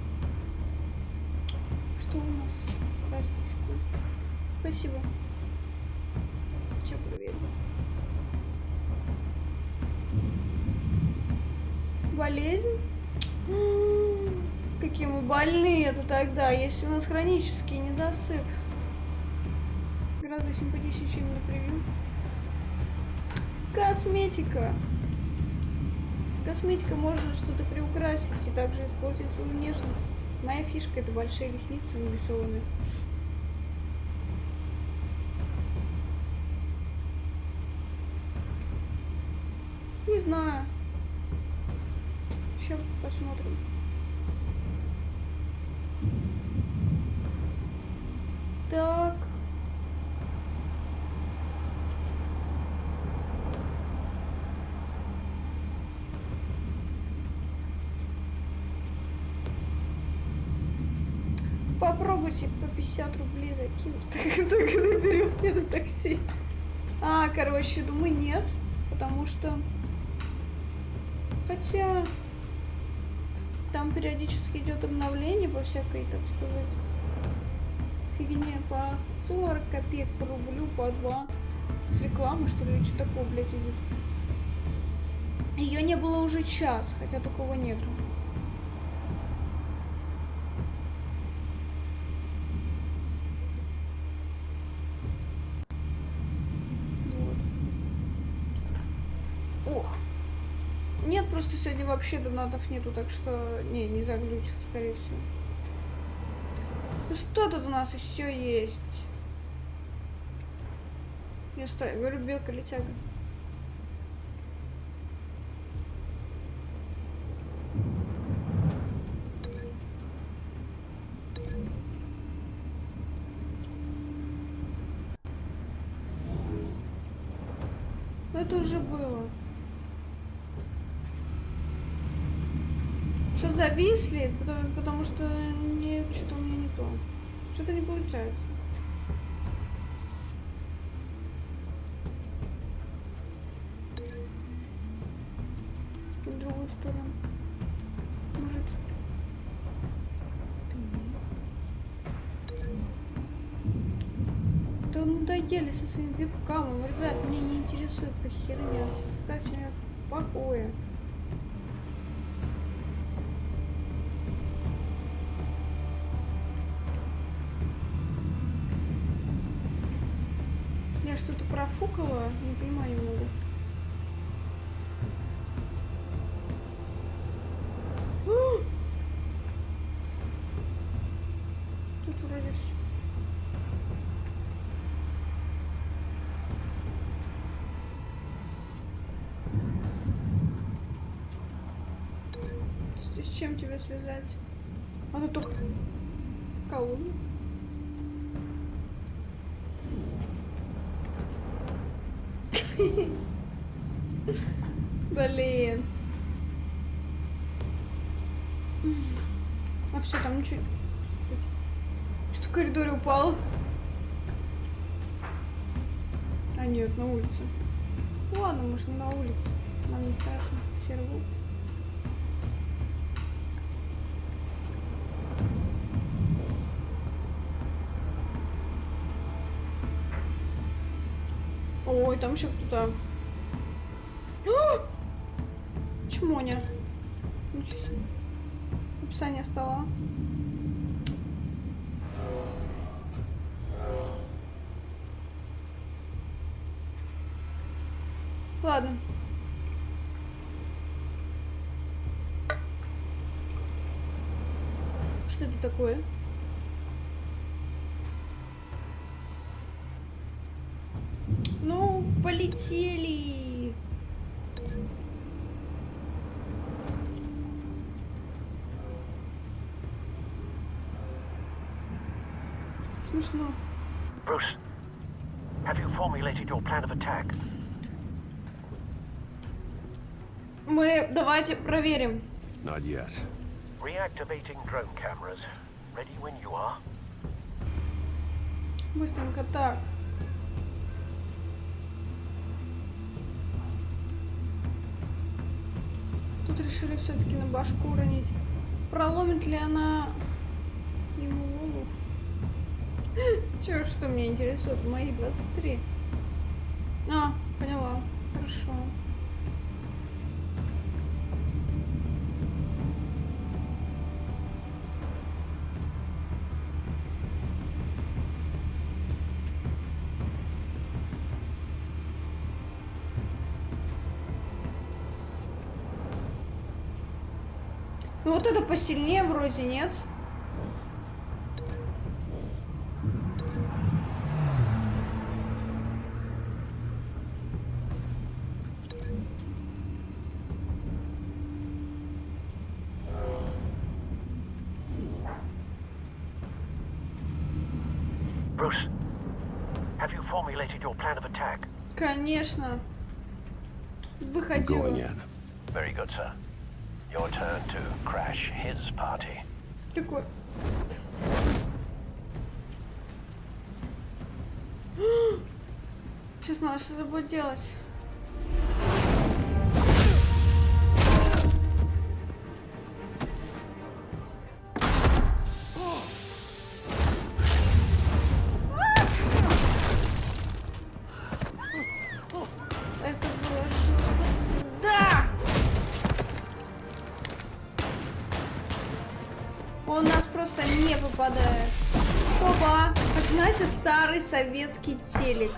Что у нас? Подождите секунду. Спасибо. Че проверим? Болезнь? Какие мы больные это тогда, если у нас хронический недосып. Гораздо симпатичнее, чем на превью. Косметика. Косметика можно что-то приукрасить и также испортить свою внешность. Моя фишка — это большие ресницы нарисованные. Не знаю. Сейчас посмотрим. Так. Попробуйте по 50 рублей закинуть. Только наберем это такси. Короче, думаю, нет. Потому что... Хотя... Там периодически идет обновление по всякой, так сказать, фигне по 40 копеек по рублю, по 2. С рекламы, что ли, что такое, блядь, идет. Ее не было уже час, хотя такого нету. Нет, просто сегодня вообще донатов нету, так что... Не заглючил, скорее всего. Ну что тут у нас еще есть? Я говорю, белка летяга. Это уже было. Что зависли? Потому что что-то у меня не то. Что-то не получается. В другую сторону. Может. Да надоели со своим вебкамом. Ребят, меня не интересует эта херня. Оставьте меня в покое. Я что-то профукала, не понимаю немного. Тут вроде все. С чем тебя связать? Оно только колонна. Блин. А все, там ничего. Что в коридоре упало? А нет, на улице. Ну ладно, может, не на улице. Нам не страшно. Серый волк. Ой, там еще кто-то. Чмоня. Ничего себе. Описание стола. Ладно. Что это такое? Ну, полетели. Смешно. Bruce, have you formulated your plan of attack? Мы давайте проверим. Not yet. Reactivating drone cameras. Ready when you are. Быстренько так. Тут решили все-таки на башку уронить. Проломит ли она ему голову? Чё, что меня интересует? Мои 23. А, поняла. Хорошо. Ну вот это посильнее вроде, нет? Bruce, have you formulated your plan of attack? Конечно. Выходила. Very good, sir. Your turn to crash his party. Такой. Сейчас надо что-то будет делать. Это было жестко. Да! Он нас просто не попадает. Опа! Как знаете, старый советский телек.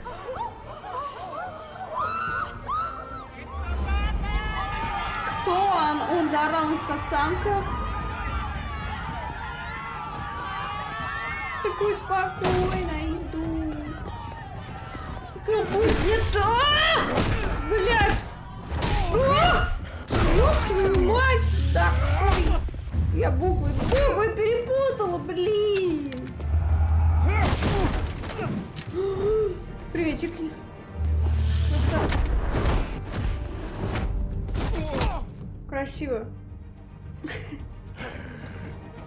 Кто он? Он заорал инстасамка. Такой спокойно иду. Кто будет? Блядь! Ёб твою мать! Да! Я буквы перепутала, блин! Приветик. Вот так. Красиво.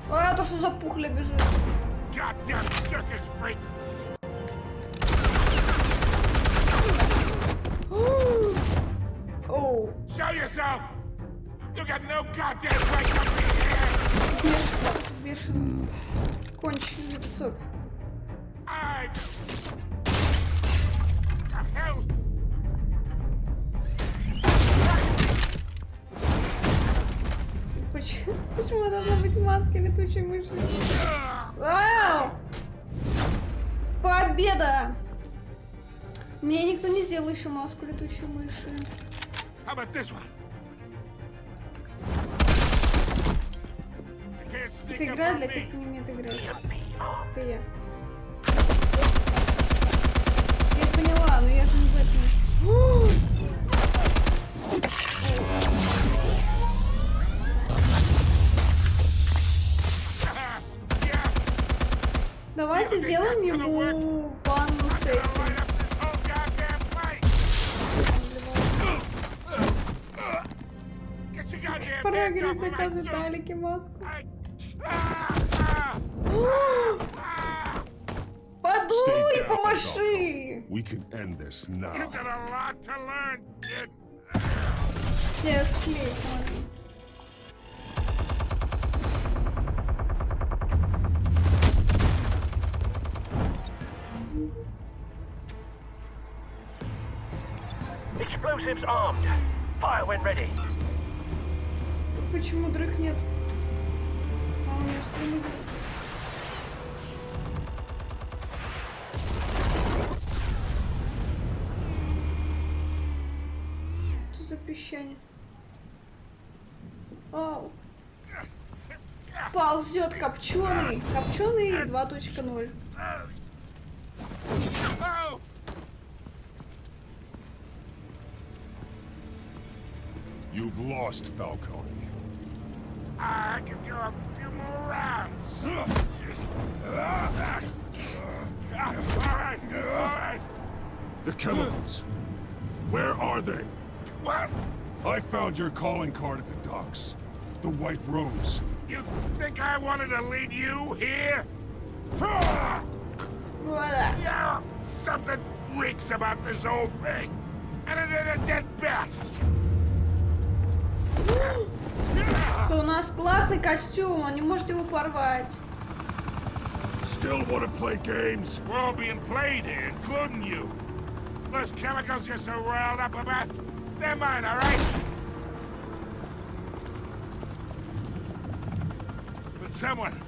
А, то, что запухли бежит. Оу. Бешеный. Конченый 500. Почему должна быть маска летучей мыши? Вау! Победа! Мне никто не сделал еще маску летучей мыши. Это игра для тех, кто не умеет играть. Это я. Я поняла, но я же не в этом. Давайте сделаем ему ванну с этим. Прогресс заказывает Алике маску. Подуй, помаши! Я склею, смотри. Explosives armed. Fire when ready. Почему дрых нет? А у меня стримы. Что за песчание? Ау. Ползет копченый. Копченый 2.0. You've lost, Falcone. I can go a few more rounds. All right. The chemicals. Where are they? What? I found your calling card at the docks. The White Rose. You think I wanted to lead you here? Voilà. Yeah, something reeks about this whole thing. And it ain't a dead bat. У нас классный костюм, он не может его порвать. Still want to play games? We're all being played here, including you. Those chemicals you're so riled up about, they're mine, all right? But someone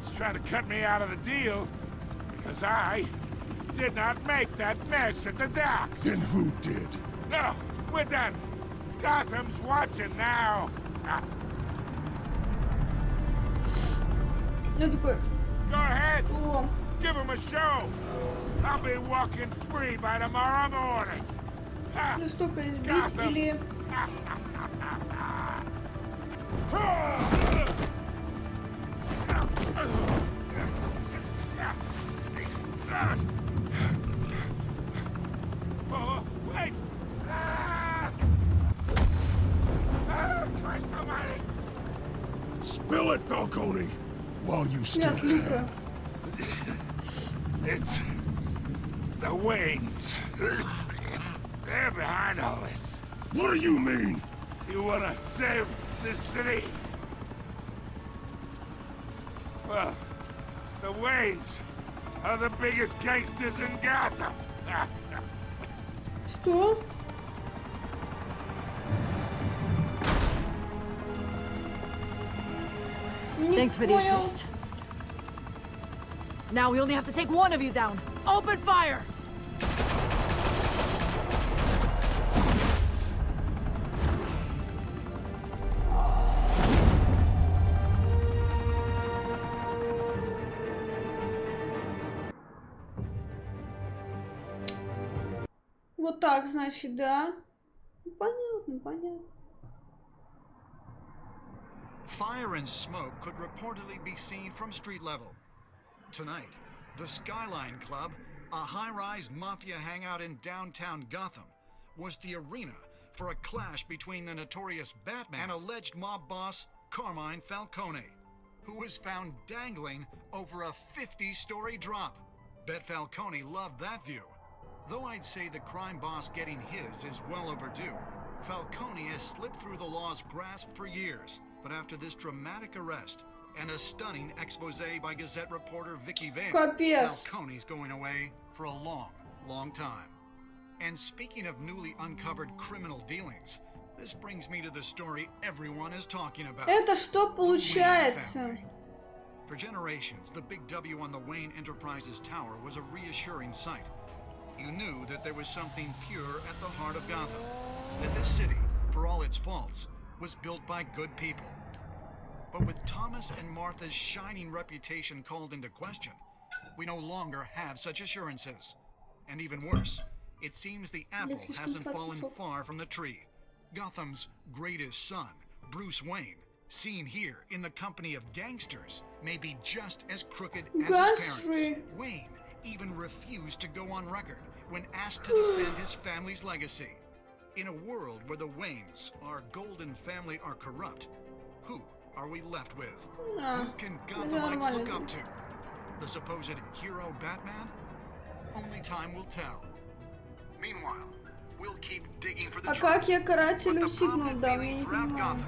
is trying to cut me out of the deal because I did not make that mess at the docks. Then who did? No, we're done. Gotham's watching now. Ну такой. Go ahead. Что? Give him a show. I'll be walking free by tomorrow morning. Жестоко избить или... Oh, wait. Spill it, Falcone, while you still can. It's the Waynes. They're behind all this. What do you mean? You want to save this city? Well, the Waynes are the biggest gangsters in Gotham. Что? Thanks for the assist. Now we only have to take one of you down. Open fire! Вот так, значит, да? Понятно, понятно. Fire and smoke could reportedly be seen from street level. Tonight, the Skyline Club, a high-rise mafia hangout in downtown Gotham, was the arena for a clash between the notorious Batman and alleged mob boss Carmine Falcone, who was found dangling over a 50-story drop. Bet Falcone loved that view. Though I'd say the crime boss getting his is well overdue, Falcone has slipped through the law's grasp for years. But after this dramatic arrest and a stunning expose by Gazette reporter Vicky Vale, Falcone's going away for a long, long time. And speaking of newly uncovered criminal dealings, this brings me to the story everyone is talking about. Это что получается? For generations, the big W on the Wayne Enterprises tower was a reassuring sight. You knew that there was something pure at the heart of Gotham. That this city, for all its faults, was built by good people. But with Thomas and Martha's shining reputation called into question, we no longer have such assurances. And even worse, it seems the apple hasn't fallen far from the tree. Gotham's greatest son, Bruce Wayne, seen here in the company of gangsters, may be just as crooked as his parents. Wayne even refused to go on record when asked to defend his family's legacy. In a world where the Waynes, our golden family, are corrupt, who are we left with? Who can Gothamites look up to? The supposed hero Batman? Only time will tell. Meanwhile, we'll keep digging for the truth. Как я карателю But the сигнал prominent дам, я feeling не throughout понимаю. Gotham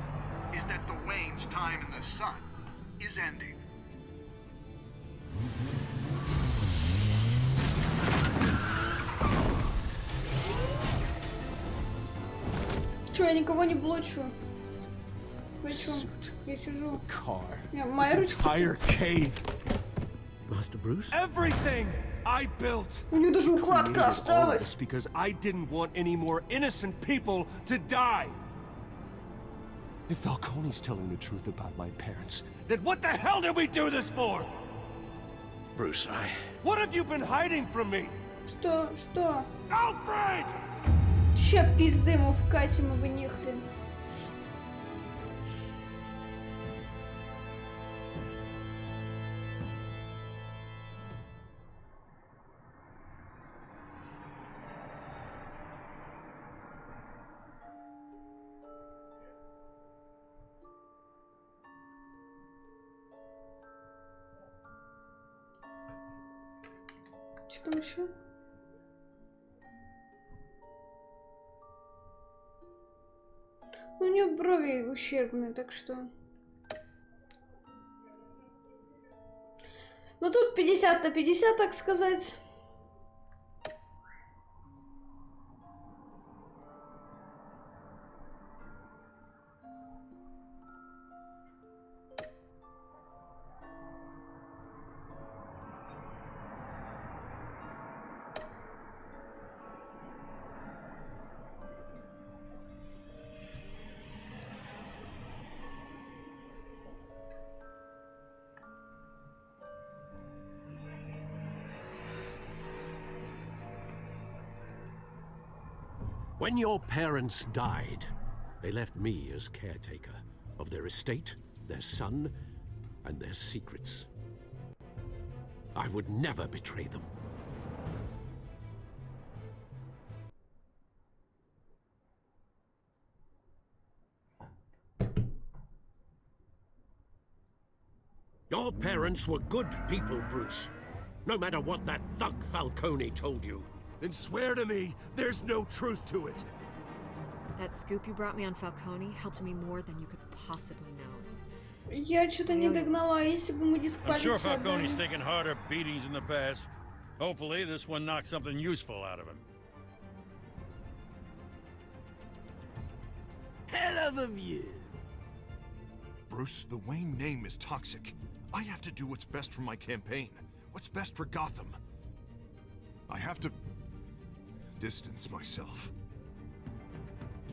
is that the Waynes' time in the sun is ending. Чё, я никого не блочу? Вы чё? Я сижу. Моя ручка. Entire cave. Master Bruce? Everything I built. У него даже укладка осталась. Because I didn't want any more innocent people to die. If Falcone's telling the truth about my parents, then what the hell did we do this for? Bruce, What have you been hiding from me? Что? Что? Alfred! Ща пизды ему вкатим его нихрен. Что там еще? У нее брови ущербные, так что... Ну тут 50 на 50, так сказать. When your parents died, they left me as caretaker of their estate, their son, and their secrets. I would never betray them. Your parents were good people, Bruce. No matter what that thug Falcone told you. Then swear to me there's no truth to it. That scoop you brought me on Falcone helped me more than you could possibly know. Я что-то не догнала, если бы мы I'm диспалиться. sure Falcone's taken harder beatings in the past. Hopefully this one knocked something useful out of him. Hell of a view. Bruce, the Wayne name is toxic. I have to do what's best for my campaign. What's best for Gotham. I have to distance myself.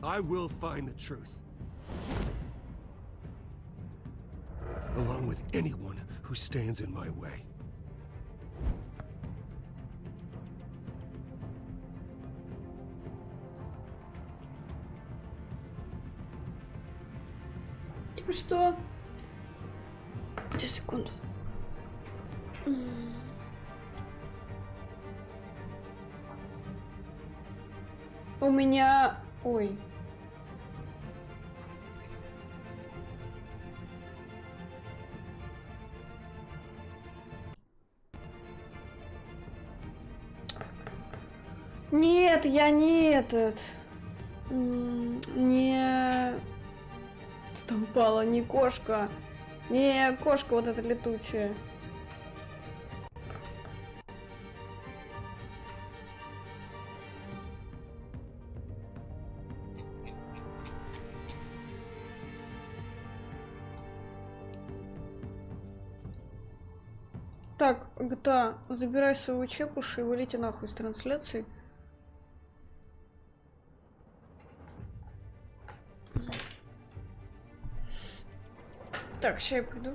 I will find the truth. Along with anyone who stands in my way. Типа что? Секунду. У меня... Ой. Нет, я не этот. Не... Что упало? Не кошка. Не кошка вот эта летучая. Так, GTA, забирай своего чепуша и вылейте нахуй с трансляции. Так, сейчас я приду.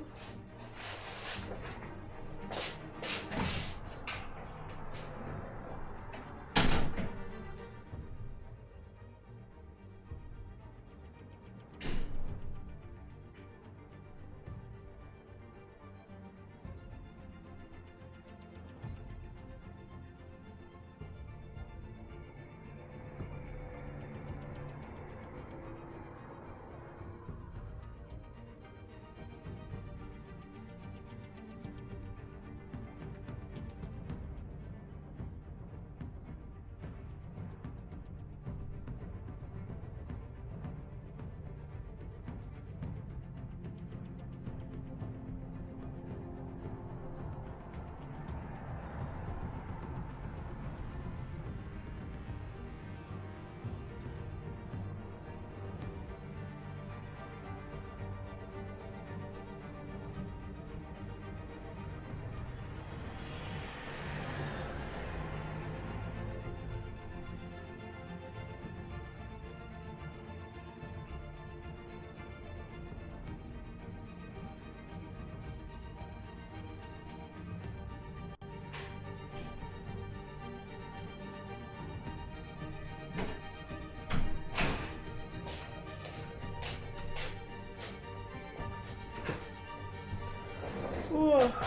Ох.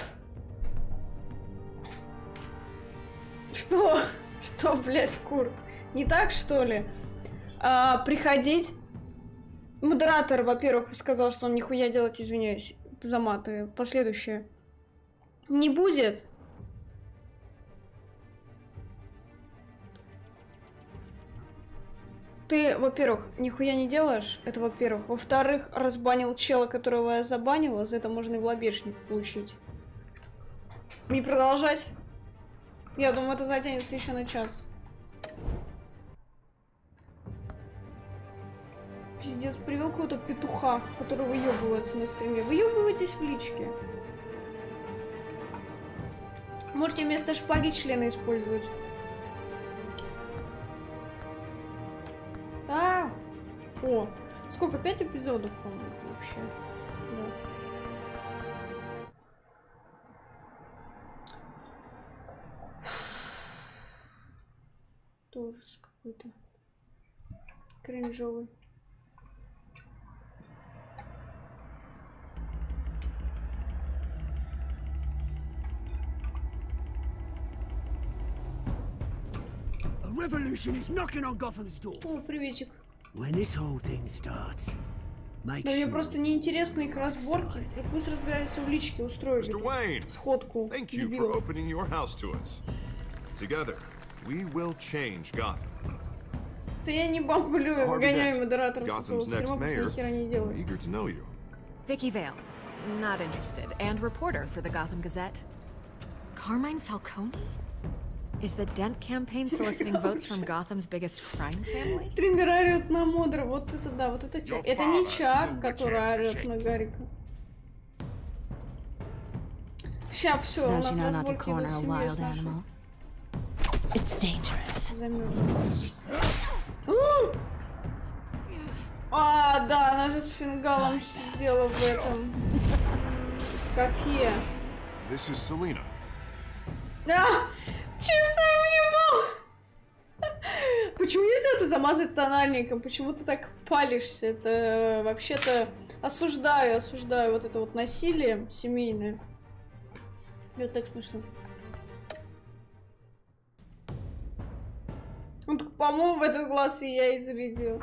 Что? Что, блядь, Курт? Не так, что ли? Приходить... Модератор, во-первых, сказал, что он нихуя делать, извиняюсь, за маты. Последующее. Не будет. Ты, во-первых, нихуя не делаешь, это во-первых. Во-вторых, разбанил чела, которого я забанила, за это можно и в лобешник получить. Не продолжать? Я думаю, это затянется еще на час. Пиздец, привел какого-то петуха, который выебывается на стриме. Выебывайтесь в личке. Можете вместо шпаги члены использовать. О, сколько? 5 эпизодов, по-моему, вообще. Да. Это ужас какой-то. Кринжовый. A revolution is knocking on Gotham's door. О, приветик. When this whole thing starts, make Да, мне просто неинтересны их разборки. Пусть разбираются в личке, устроили сходку. Thank you for opening your house to us. Together, we will change Gotham. Да я не бомблю, я выгоняю модератора с этого стрима, потому что ни хера не делаю. Eager to know you. Vicky Vale, not interested, and reporter for the Gotham Gazette. Carmine Falcone? Is the Dent campaign soliciting votes from Gotham's biggest crime family? Стример орёт на модера, вот это да, вот это Чак. Это не Чак, который орёт на Гарика. Ща, все, у нас разборки идут с семьей с нашей. It's dangerous. А, да, она же с фингалом сидела в этом в кафе. This is Selena. Чисто уебал! Почему нельзя это замазать тональником? Почему ты так палишься? Это вообще-то осуждаю вот это вот насилие семейное. Это так смешно. Ну так, по-моему, в этот глаз и я и зарядил.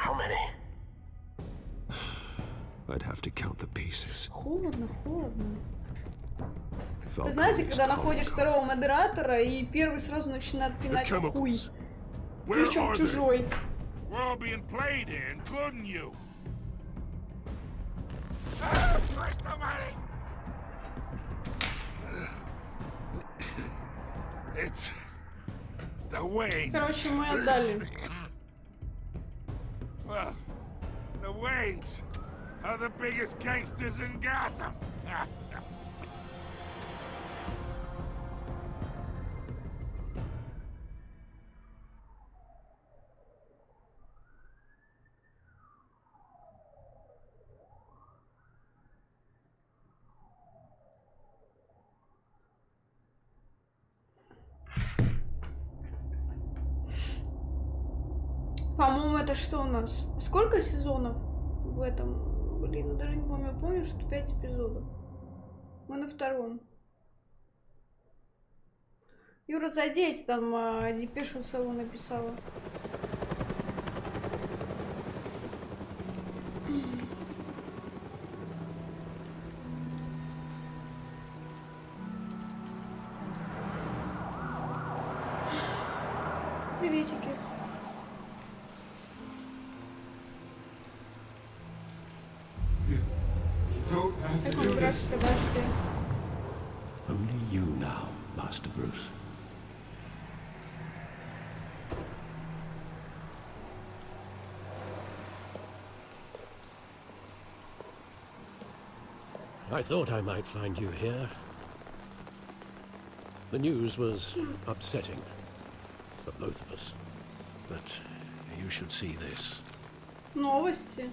Холодно, холодно. Вы знаете, когда находишь второго модератора, и первый сразу начинает пинать хуй. Where Причем are чужой. they? We're all being played here, including you. Ah, Christ almighty! It's the Waynes. Короче, мы отдали. Well, the Waynes are the biggest gangsters in Gotham. По-моему, это что у нас? Сколько сезонов в этом? Блин, я даже не помню. Я помню, что 5 эпизодов. Мы на втором. Юра, зайдите, там депешу целую написала. Приветики. Only you now, Master Bruce. I thought I might find you here. The news was upsetting for both of us. But you should see this. Новости.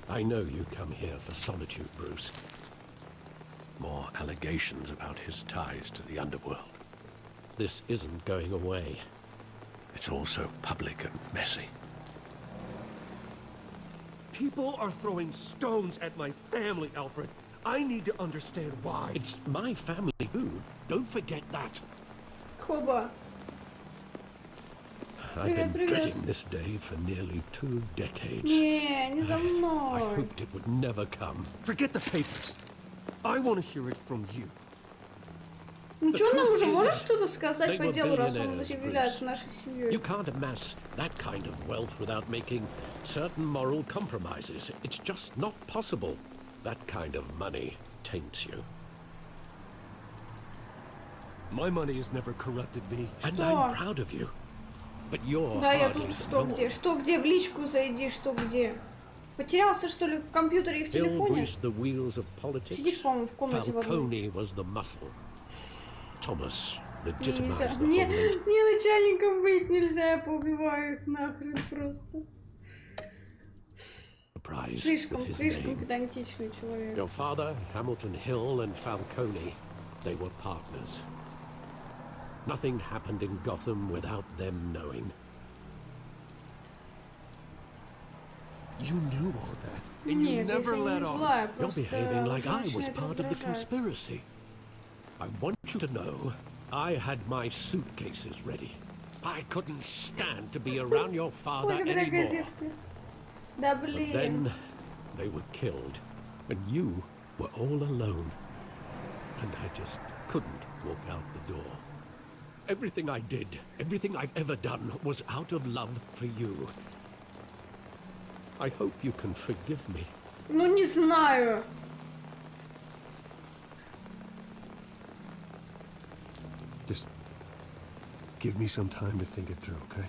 I know you come here for solitude, Bruce. More allegations about his ties to the underworld. This isn't going away. It's all so public and messy. People are throwing stones at my family, Alfred. I need to understand why. It's my family too. Don't forget that. Хоба. I've been dreading this day for nearly 2 decades. Не за мной. I hoped it would never come. Forget the papers. I want to hear it from you. Ну что, нам уже можешь что-то сказать по делу, раз он является нашей семьей? You can't amass that kind of wealth without making certain moral compromises. It's just not possible. That kind of money taints you. My money has never corrupted me. And I'm proud of you. But you're Да, я hardly тут что где? Что где? В личку зайди, что где? Потерялся, что ли, в компьютере и в телефоне? Сидишь, по-моему, в комнате в одной. Falcone was the muscle. Thomas legitimized Нельзя. the Мне movement. начальником быть нельзя, я поубиваю их нахрен просто. Слишком педантичный человек. Your father, Hamilton Hill, and Falcone, they were partners. Nothing happened in Gotham without them knowing. You knew all that, and you never let on. You're behaving like I was part of the conspiracy. I want you to know, I had my suitcases ready. I couldn't stand to be around your father anymore. But then they were killed, and you were all alone. And I just couldn't walk out the door. Everything I did, everything I've ever done, was out of love for you. I hope you can forgive me. Ну не знаю. Just give me some time to think it through, okay?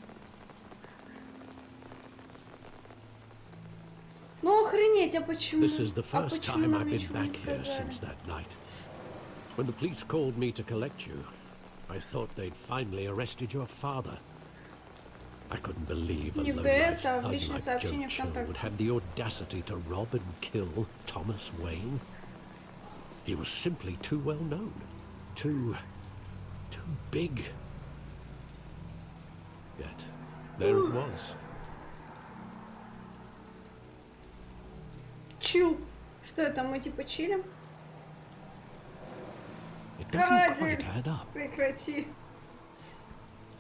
Ну охренеть, а почему? This is the first time I've been back here since that night. When the police called me to collect you, I thought they'd finally arrested your father. I couldn't believe a lowlife like Joe Chill would have the audacity to rob and kill Thomas Wayne. He was simply too well known. Too big. Yet, there it was. Чил. Что это, мы типа чилим? Каратель, прекрати.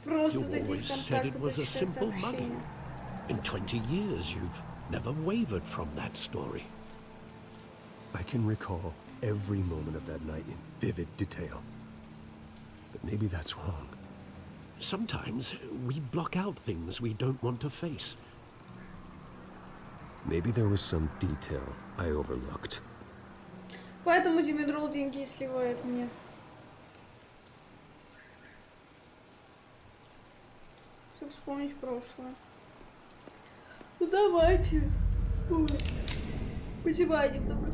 Просто зайди в контакт и прочитай сообщение. In 20 years, you've never wavered from that story. I can recall every moment of that night in vivid detail. But maybe that's wrong. sometimes we block out things we don't want to face. Maybe there was some detail I overlooked. Поэтому DemidroL деньги сливает мне. Чтобы вспомнить прошлое. Ну давайте. Позевай немного.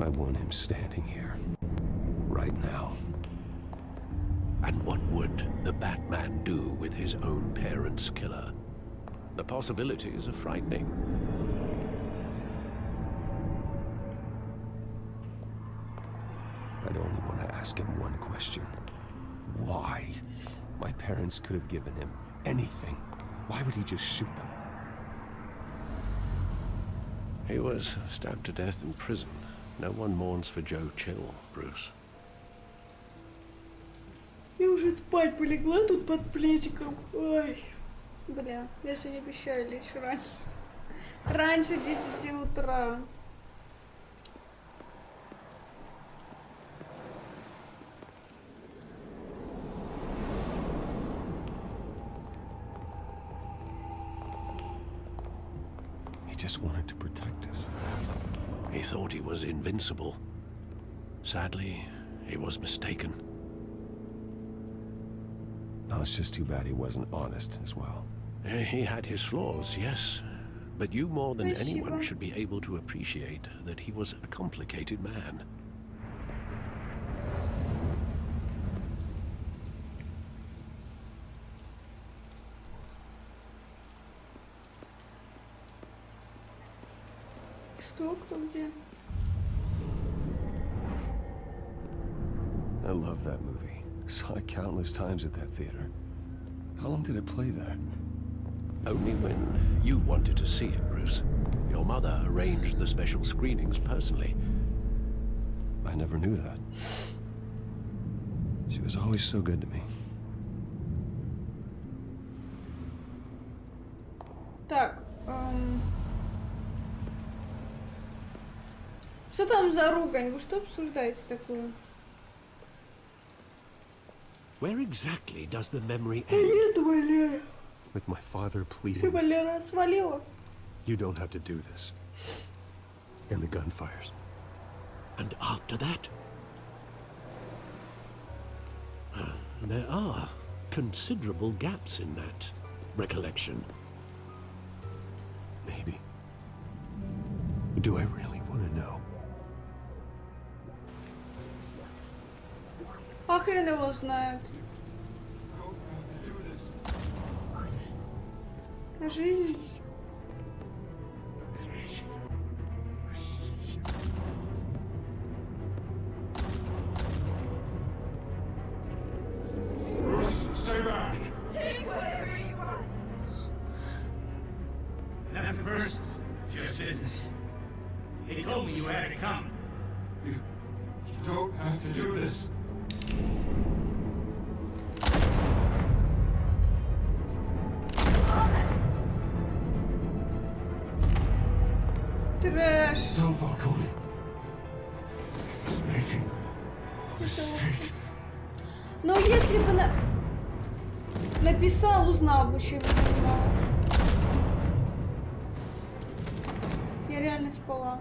I want him standing here. Right now. And what would the Batman do with his own parents' killer? The possibilities are frightening. I'd only want to ask him one question. Why? My parents could have given him anything. Why would he just shoot them? He was stabbed to death in prison. No one mourns for Joe Chill, Bruce. Я уже спать полегла тут под пледиком. Ой. Бля, я сегодня обещаю лечь раньше. Раньше 10 утра. He just wanted to protect us. He thought he was invincible. Sadly, he was mistaken. No, it's just too bad he wasn't honest as well. He had his flaws, yes. But you more than anyone should be able to appreciate that he was a complicated man. Что? Кто где? I love that movie. Saw it countless times at that theater. How long did it play there? Only when you wanted to see it, Bruce. Your mother arranged the special screenings personally. I never knew that. She was always so good to me. Так, что там за ругань? Вы что обсуждаете такое? Where exactly does the memory end? Нет, Валера. With my father pleading. Все, Валера, свалила. You don't have to do this. And the gunfires. And after that? There are considerable gaps in that recollection. Maybe. Do I really want to know? А хрен его знает. Жизнь. Stay back. Take whatever you want. Nothing personal, just business. He told me you had to come. You don't have to do this. Трэш. Don't walk away. He's making a mistake. Но если бы написал, узнал бы, чем я занималась. Я реально спала.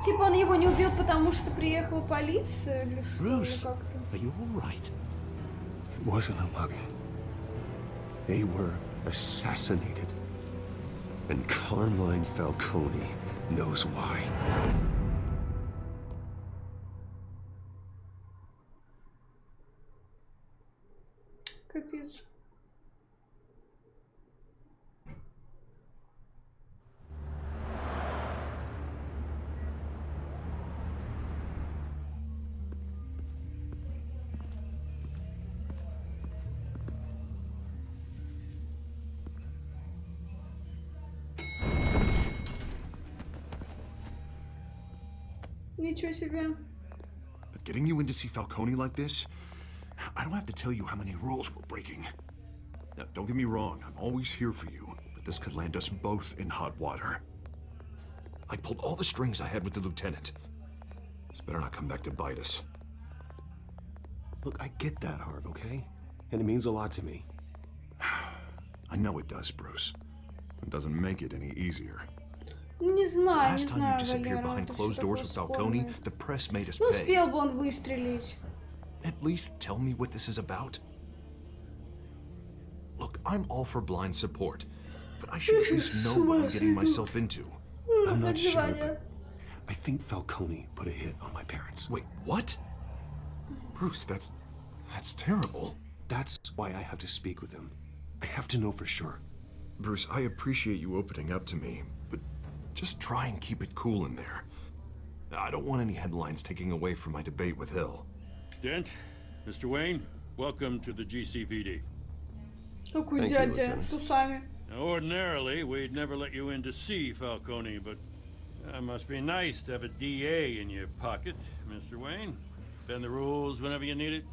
Типа он его не убил, потому что приехала полиция или что? Bruce, are you all right? It wasn't a mug. They were assassinated. And Carmine Falcone knows why. Капец. Ничего себе. But getting you in to see Falcone like this, I don't have to tell you how many rules we're breaking. Now, don't get me wrong, I'm always here for you, but this could land us both in hot water. I pulled all the strings I had with the lieutenant. This better not come back to bite us. Look, I get that, Harv, okay? And it means a lot to me. I know it does, Bruce. It doesn't make it any easier. Не знаю, Last time you disappeared behind closed doors with Falcone, the press made us pay. pay. Успел бы он выстрелить. At least tell me what this is about. Look, I'm all for blind support, but I should at least know what I'm getting myself into. I'm not sure, but I think Falcone put a hit on my parents. Wait, what? Bruce, that's terrible. That's why I have to speak with him. I have to know for sure. Bruce, I appreciate you opening up to me, but just try and keep it cool in there. I don't want any headlines taking away from my debate with Hill. Dent, Mr. Wayne, welcome to the GCPD. Какой дядя с усами. Ordinarily, we'd never let you in to see Falcone, but it must be nice to have a DA in your pocket, Mr. Wayne. Bend the rules whenever you need it.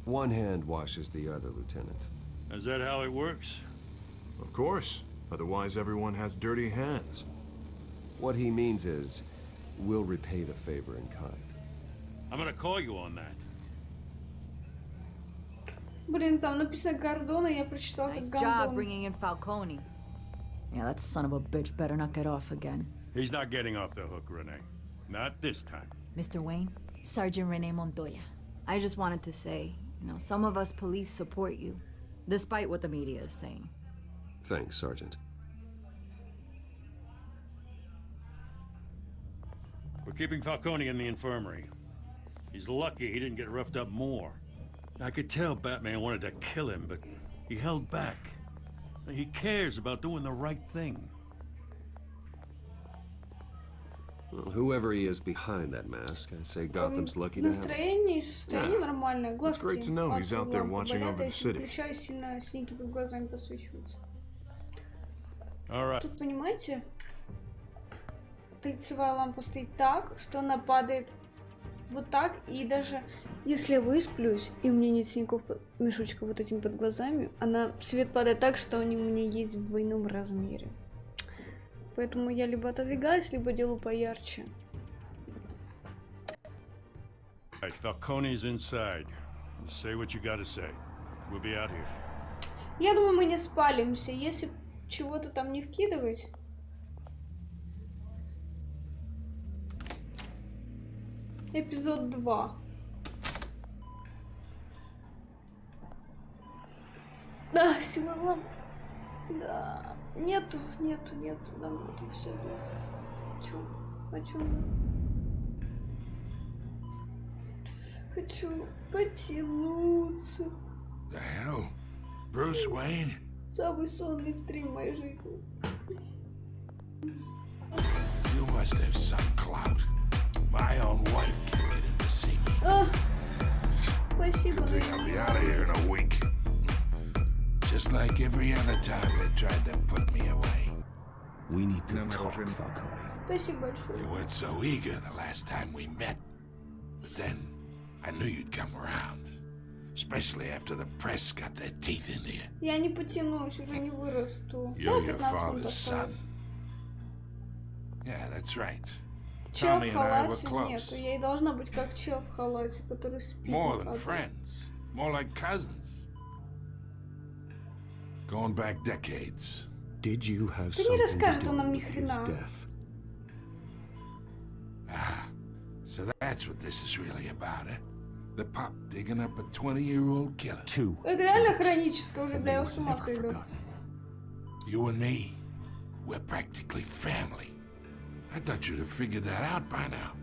One hand washes the other, Lieutenant. Is that how it works? Of course. Otherwise, everyone has dirty hands. What he means is, we'll repay the favor in kind. I'm gonna call you on that. Блин, там написано Гордона, я прочитала как Nice Гондон. job bringing in Falcone. Yeah, that son of a bitch better not get off again. He's not getting off the hook, Renee. Not this time. Mr. Wayne, Sergeant Renee Montoya. I just wanted to say, some of us police support you, despite what the media is saying. Thanks, Sergeant. We're keeping Falcone in the infirmary. He's lucky he didn't get roughed up more. I could tell Batman wanted to kill him, but he held back. He cares about doing the right thing. Well, whoever he is behind that mask, I say Gotham's lucky to have him. Настроение, состояние нормальное, глазки. It's great to know he's out there watching over the city. Включаю, сильно синяки под глазами подсвечиваются. All right. Тут, понимаете, лицевая лампа стоит так, что она падает вот так, и даже если я высплюсь, и у меня нет синяков, мешочка вот этим под глазами, свет падает так, что они у меня есть в двойном размере. Поэтому я либо отодвигаюсь, либо делаю поярче. Right, Falcone's inside. Say what you gotta say. We'll be out here. Я думаю, мы не спалимся, если чего-то там не вкидывать. Эпизод 2. Да, сила ламп. Да. Нету. Нам это все. Хочу потянуться. The hell? Bruce Wayne? Самый сонный стрим в моей жизни. You must have some clout. My own wife can't get in to see me. Спасибо. Good thing I'll be out of here in a week. Just like every other time they tried to put me away. We need to talk, Falcone. Спасибо большое. You weren't so eager the last time we met. But then, I knew you'd come around. Especially after the press got their teeth into you. Я не потянусь, уже не вырасту. You're your father's son. Yeah, that's right. Чел в халате нету. Я и должна быть как чел в халате, который спит. More than friends. More like cousins. Going back decades. Did you have Ты не something расскажет to он do нам ни with his хрена. death? Ah, so that's what this is really about, eh? The pup digging up a 20-year-old killer. Это реально хроническое уже, да, я с ума сойду. You and me, we're practically family. I thought you'd have figured that out by now.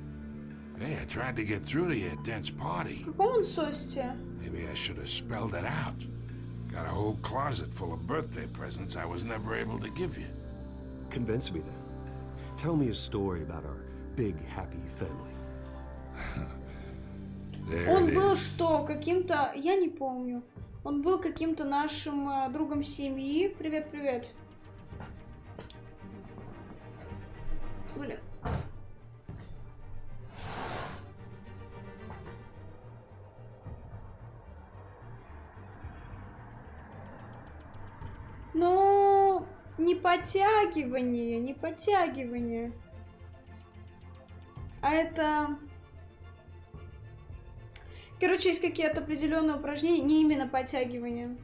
Hey, I tried to get through to you at Dent's party. В каком он состе? Maybe I should have spelled it out. Got a whole closet full of birthday presents I was never able to give you. Convince me then. Tell me a story about our big, happy family. Он был что, каким-то... Я не помню. Он был каким-то нашим другом семьи. Привет. Блин. Ну, не подтягивание, не подтягивание. А это... Короче, есть какие-то определенные упражнения, не именно подтягивания,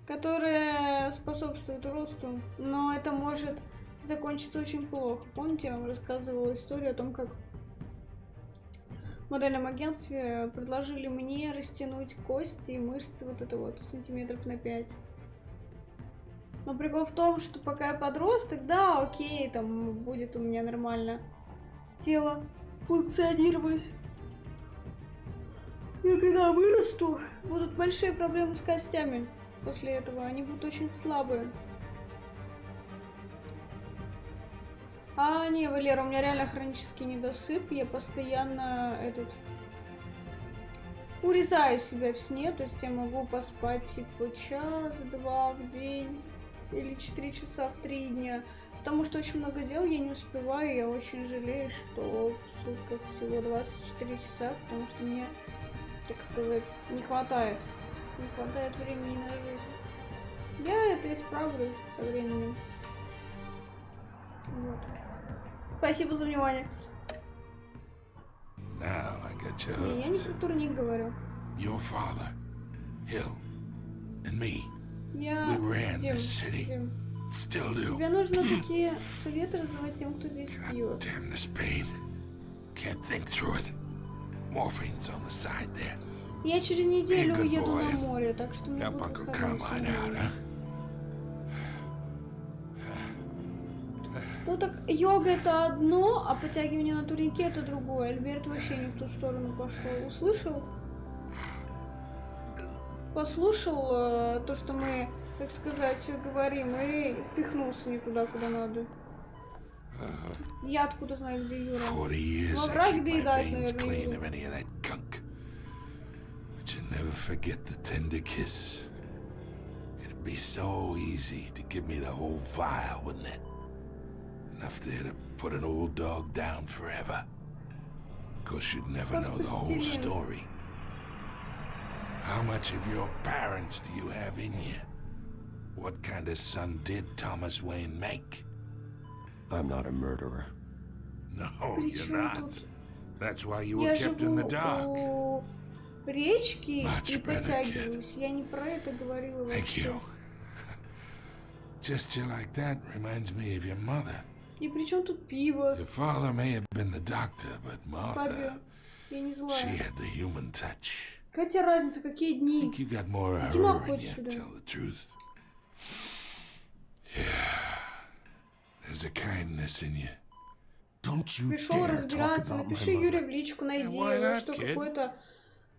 которые способствуют росту, но это может закончиться очень плохо. Помните, я вам рассказывала историю о том, как в модельном агентстве предложили мне растянуть кости и мышцы вот это вот сантиметров на 5. Но прикол в том, что пока я подросток, да, окей, там будет у меня нормально тело функционировать. Но когда вырасту, будут большие проблемы с костями после этого. Они будут очень слабые. А, не, Валера, у меня реально хронический недосып. Я постоянно урезаю себя в сне. То есть я могу поспать типа час-два в день. Или 4 часа в 3 дня. Потому что очень много дел я не успеваю. Я очень жалею, что в сутках всего 24 часа. Потому что мне, так сказать, не хватает. Не хватает времени на жизнь. Я это исправлю со временем. Вот. Спасибо за внимание. Не, я не про турник говорю. Your father, Hill, and me. Я... Дим, Still do. Тебе нужно такие советы раздавать тем, кто здесь пьет. Damn this pain. Can't think through it. Morphine's on the side there. Я через неделю уеду на море, так что мне будет хорошо. Ну так йога это одно, а подтягивание на турнике это другое. Альберт вообще не в ту сторону пошел. Услышал? Послушал то, что мы, так сказать, говорим, и впихнулся не туда, куда надо. Я откуда знаю, где Юра? Во враге доедает, наверное, Enough there to put an old dog down forever. Of course, you'd never know the whole story. How much of your parents do you have in you? What kind of son did Thomas Wayne make? I'm not a murderer. No, you're not. That's why you were kept in the dark. Речки и подтягиваюсь. Я не про это говорила вообще. Thank you. Gesture like that reminds me of your mother. И при чем тут пиво? Your father may have been the doctor, but Martha, я не злая. she had the human touch. Какая тебе разница, какие дни? I think you got more of her in you, tell the truth. Yeah, there's a kindness in you. Don't you Пришел dare разбираться, talk about напиши my Юре mother. в личку, найди why его, not, что kid?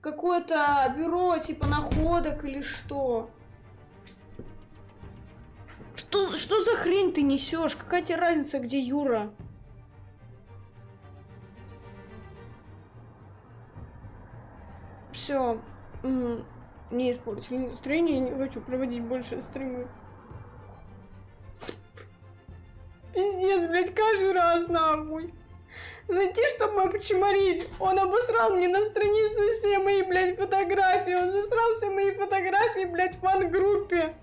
какое-то бюро типа находок или что? Что за хрень ты несешь? Какая тебе разница, где Юра? Все. Не испортили настроение, не хочу проводить больше стримы. Пиздец, блядь, каждый раз нахуй. Зайти, чтобы почморить. Он обосрал мне на странице все мои, блядь, фотографии. Он засрал все мои фотографии, блядь, в фан-группе.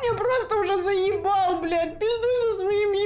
Я просто уже заебал, блядь, пиздуй со своим